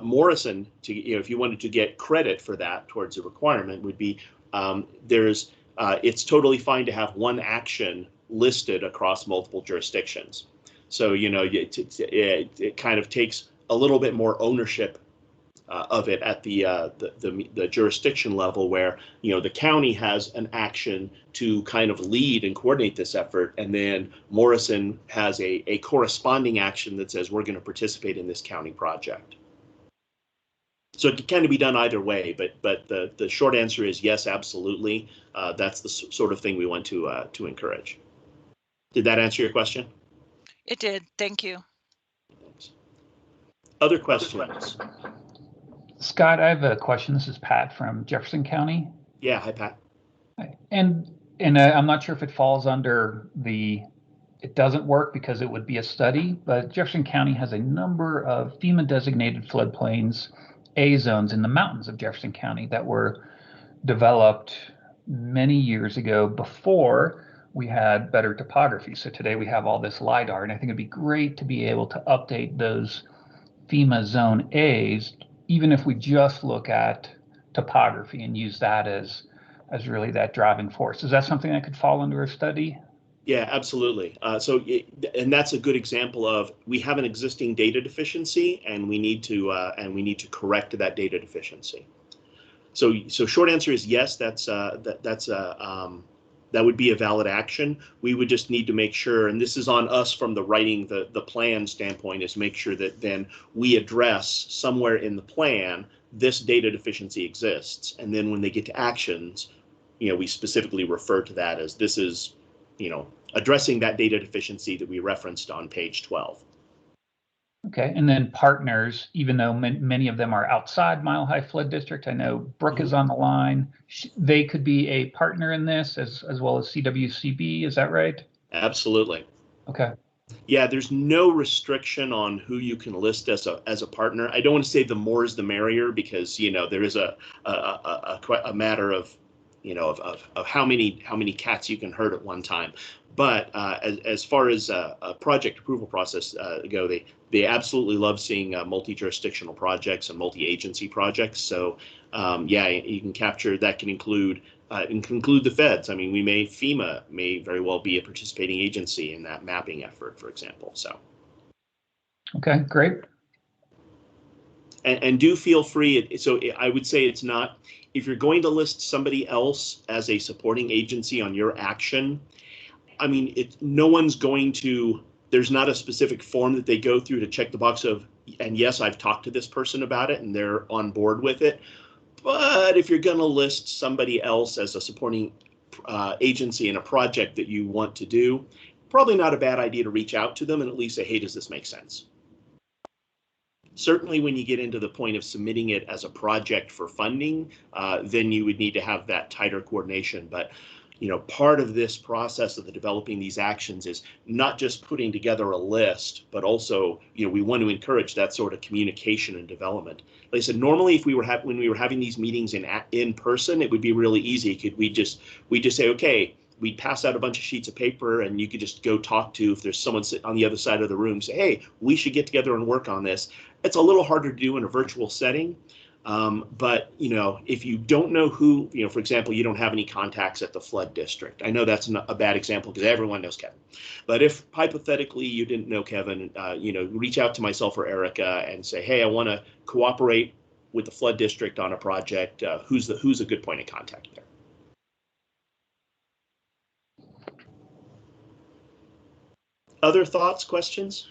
Morrison to, if you wanted to get credit for that towards a requirement, would be it's totally fine to have one action listed across multiple jurisdictions. So, it kind of takes a little bit more ownership of it at the jurisdiction level, where the county has an action to kind of lead and coordinate this effort, and then Morrison has a corresponding action that says we're going to participate in this county project. So it can kind of be done either way, but the short answer is yes, absolutely. That's the sort of thing we want to encourage. Did that answer your question? It did. Thank you. Thanks. Other questions? Scott, I have a question. This is Pat from Jefferson County. Yeah, hi, Pat. And I'm not sure if it falls under it doesn't work because it would be a study, but Jefferson County has a number of FEMA designated floodplains, A zones in the mountains of Jefferson County that were developed many years ago before we had better topography. So today we have all this LIDAR, and I think it'd be great to be able to update those FEMA zone A's, even if we just look at topography and use that as really that driving force. Is that something that could fall under a study? Yeah, absolutely. And that's a good example of we have an existing data deficiency, and we need to correct that data deficiency. So short answer is yes. That would be a valid action. We would just need to make sure, and this is on us from the writing the plan standpoint, is make sure that then we address somewhere in the plan this data deficiency exists, and then when they get to actions, we specifically refer to that as this is, addressing that data deficiency that we referenced on page 12. Okay, and then partners, even though many of them are outside Mile High Flood District, I know Brooke is on the line. They could be a partner in this as well as CWCB. Is that right? Absolutely. Okay. Yeah, there's no restriction on who you can list as a partner. I don't want to say the more is the merrier, because there is a matter of of how many cats you can herd at one time. But as far as a project approval process go, they absolutely love seeing multi-jurisdictional projects and multi-agency projects. So yeah, you can capture that. Can include the feds. I mean, FEMA may very well be a participating agency in that mapping effort, for example. So. Okay, great. And do feel free. So I would say it's not, if you're going to list somebody else as a supporting agency on your action, I mean, no one's going to, there's not a specific form that they go through to check the box of, and yes, I've talked to this person about it and they're on board with it. But if you're going to list somebody else as a supporting agency in a project that you want to do, probably not a bad idea to reach out to them and at least say, hey, does this make sense? Certainly when you get into the point of submitting it as a project for funding, then you would need to have that tighter coordination. But part of this process of developing these actions is not just putting together a list, but also, we want to encourage that sort of communication and development. Like I said, normally if when we were having these meetings in person, it would be really easy. We just say, okay, we'd pass out a bunch of sheets of paper, and you could just go talk to, if there's someone sitting on the other side of the room, say, hey, we should get together and work on this. It's a little harder to do in a virtual setting. But, you know, if you don't know who, you know, for example, you don't have any contacts at the flood district. I know that's a bad example because everyone knows Kevin. But if hypothetically you didn't know Kevin, you know, reach out to myself or Erica and say, hey, I want to cooperate with the flood district on a project. Who's a good point of contact there? Other thoughts, questions?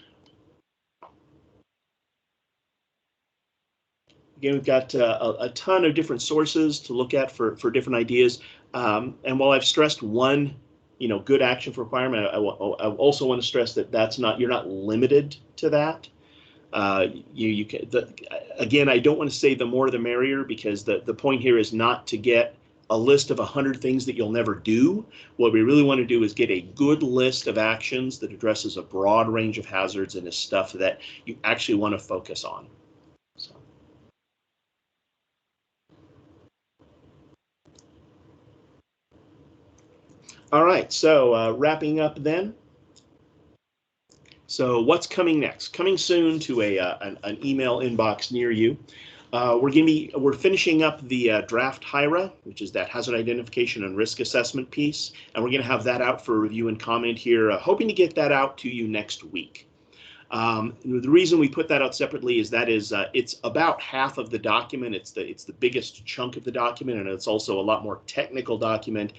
Again, we've got a ton of different sources to look at for different ideas. And while I've stressed one, you know, good action for requirement, I also want to stress that you're not limited to that. Again, I don't want to say the more the merrier, because the point here is not to get a list of 100 things that you'll never do. What we really want to do is get a good list of actions that addresses a broad range of hazards and is stuff that you actually want to focus on. So. All right, so wrapping up then. So what's coming next? Coming soon to an email inbox near you. We're finishing up the draft HIRA, which is that hazard identification and risk assessment piece, and we're going to have that out for review and comment here, hoping to get that out to you next week. The reason we put that out separately is it's about half of the document. It's the biggest chunk of the document, and it's also a lot more technical document.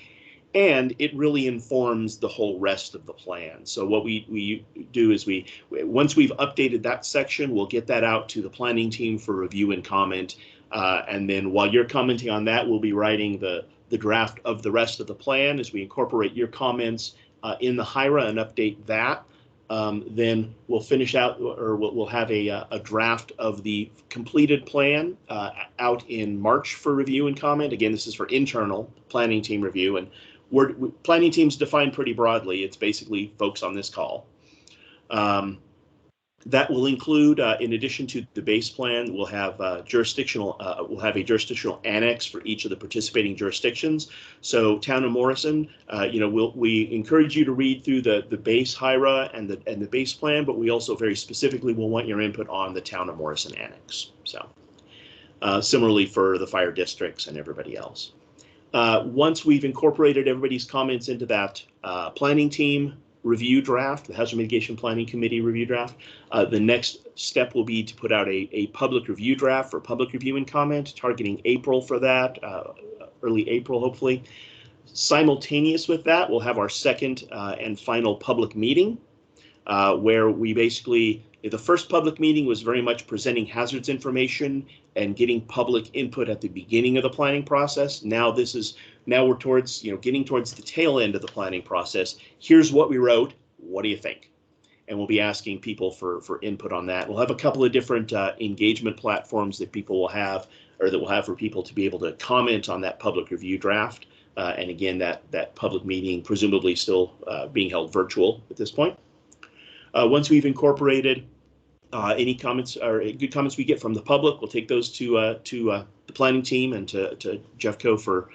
And it really informs the whole rest of the plan. So what we do is once we've updated that section, we'll get that out to the planning team for review and comment. And then while you're commenting on that, we'll be writing the draft of the rest of the plan as we incorporate your comments in the HIRA and update that. Then we'll finish out, or we'll have a draft of the completed plan out in March for review and comment. Again, this is for internal planning team review, and planning teams defined pretty broadly. It's basically folks on this call. That will include, in addition to the base plan, we'll have a jurisdictional annex for each of the participating jurisdictions. So Town of Morrison, you know, we encourage you to read through the base HIRA and the base plan, but we also very specifically will want your input on the Town of Morrison annex. So similarly for the fire districts and everybody else. Once we've incorporated everybody's comments into that planning team review draft, the Hazard Mitigation Planning Committee review draft, the next step will be to put out a public review draft for public review and comment, targeting April for that, early April, hopefully. Simultaneous with that, we'll have our second and final public meeting, where we basically, the first public meeting was very much presenting hazards information and getting public input at the beginning of the planning process. Now we're towards, you know, getting towards the tail end of the planning process. Here's what we wrote. What do you think? And we'll be asking people for input on that. We'll have a couple of different engagement platforms that people will have, or that we'll have for people to be able to comment on that public review draft. And again, that public meeting presumably still being held virtual at this point. Once we've incorporated any comments or good comments we get from the public, we'll take those to the planning team and to JeffCo for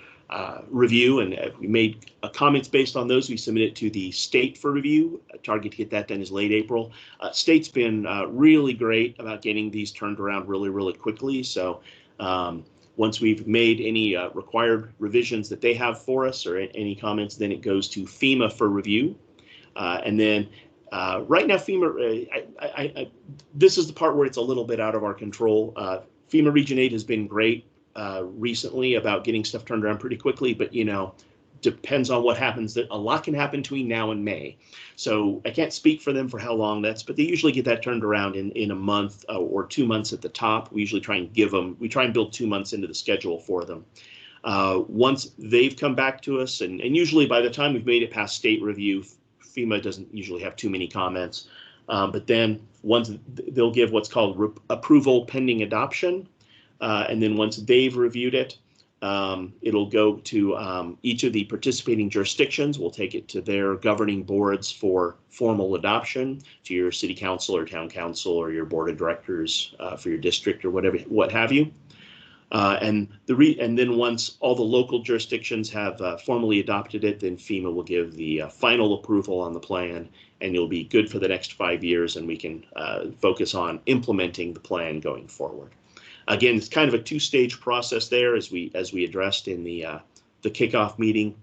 review. And if we made comments based on those, we submit it to the state for review. Target to get that done is late April. State's been really great about getting these turned around really, really quickly. So once we've made any required revisions that they have for us or any comments, then it goes to FEMA for review. And then right now, FEMA, this is the part where it's a little bit out of our control. FEMA Region 8 has been great recently about getting stuff turned around pretty quickly, but, you know, depends on what happens. That a lot can happen between now and May. So I can't speak for them for how long but they usually get that turned around in a month or 2 months at the top. We usually try and build 2 months into the schedule for them. Once they've come back to us, and usually by the time we've made it past state review, FEMA doesn't usually have too many comments, but then once they'll give what's called approval pending adoption, and then once they've reviewed it, it'll go to each of the participating jurisdictions. We'll take it to their governing boards for formal adoption, to your city council or town council or your board of directors for your district or what have you. And then once all the local jurisdictions have formally adopted it, then FEMA will give the final approval on the plan, and you'll be good for the next 5 years, and we can focus on implementing the plan going forward. Again, it's kind of a two-stage process there, as we addressed in the kickoff meeting.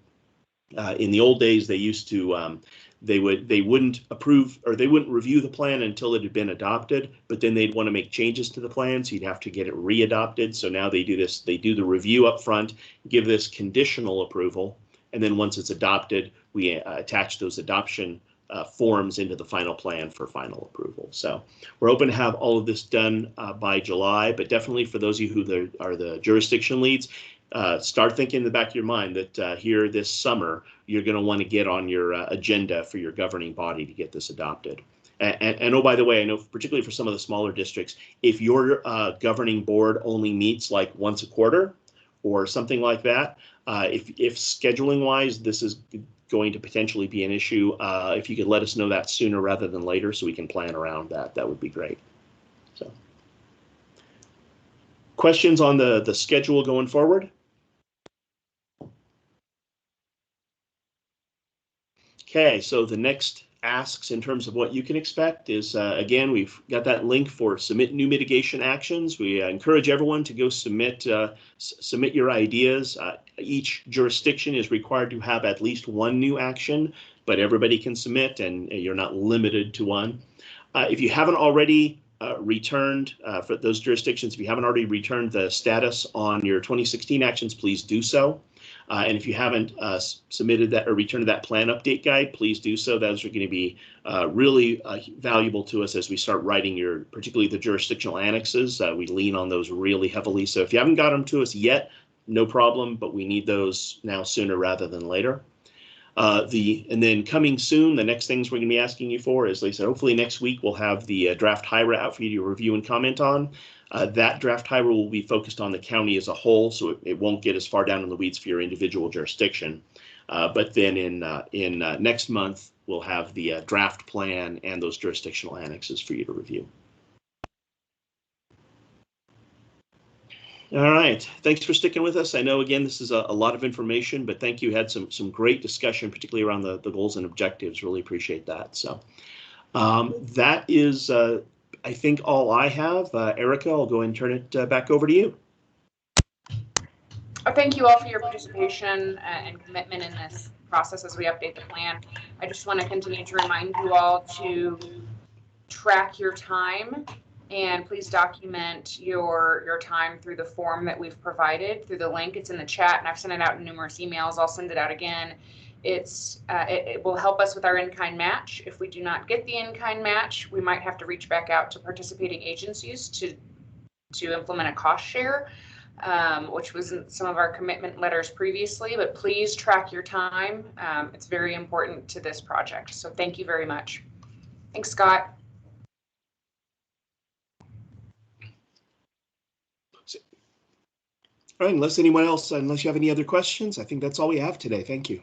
In the old days, they used to they wouldn't approve, or they wouldn't review the plan until it had been adopted, but then they'd want to make changes to the plan, so you'd have to get it re-adopted. So now they do this, they do the review up front, give this conditional approval, and then once it's adopted, we attach those adoption forms into the final plan for final approval. So we're hoping to have all of this done by July, but definitely for those of you who are the jurisdiction leads, start thinking in the back of your mind that here this summer, you're going to want to get on your agenda for your governing body to get this adopted. And oh, by the way, I know particularly for some of the smaller districts, if your governing board only meets like once a quarter or something like that, if scheduling wise, this is going to potentially be an issue. If you could let us know that sooner rather than later so we can plan around that, that would be great. So, questions on the schedule going forward? Okay, so the next asks in terms of what you can expect is, again, we've got that link for submit new mitigation actions. We encourage everyone to go submit your ideas. Each jurisdiction is required to have at least one new action, but everybody can submit and you're not limited to one. If you haven't already returned, for those jurisdictions, if you haven't already returned the status on your 2016 actions, please do so. And if you haven't submitted that or returned that plan update guide, please do so. Those are going to be really valuable to us as we start writing particularly the jurisdictional annexes. We lean on those really heavily. So if you haven't got them to us yet, no problem, but we need those now sooner rather than later. And then coming soon, the next things we're going to be asking you for is, like I said, hopefully next week we'll have the draft HIRA out for you to review and comment on. That draft HIRA will be focused on the county as a whole, so it won't get as far down in the weeds for your individual jurisdiction. But then in next month, we'll have the draft plan and those jurisdictional annexes for you to review. All right, thanks for sticking with us. I know, again, this is a lot of information, but thank you. Had some great discussion, particularly around the goals and objectives. Really appreciate that. So that is, I think, all I have. Erica, I'll go and turn it back over to you. Thank you all for your participation and commitment in this process as we update the plan. I just want to continue to remind you all to track your time, and please document your time through the form that we've provided through the link. It's in the chat, and I've sent it out in numerous emails. I'll send it out again. It will help us with our in-kind match. If we do not get the in-kind match, we might have to reach back out to participating agencies to implement a cost share, which was in some of our commitment letters previously. But please track your time. It's very important to this project. So thank you very much. Thanks, Scott. All right, unless you have any other questions, I think that's all we have today. Thank you.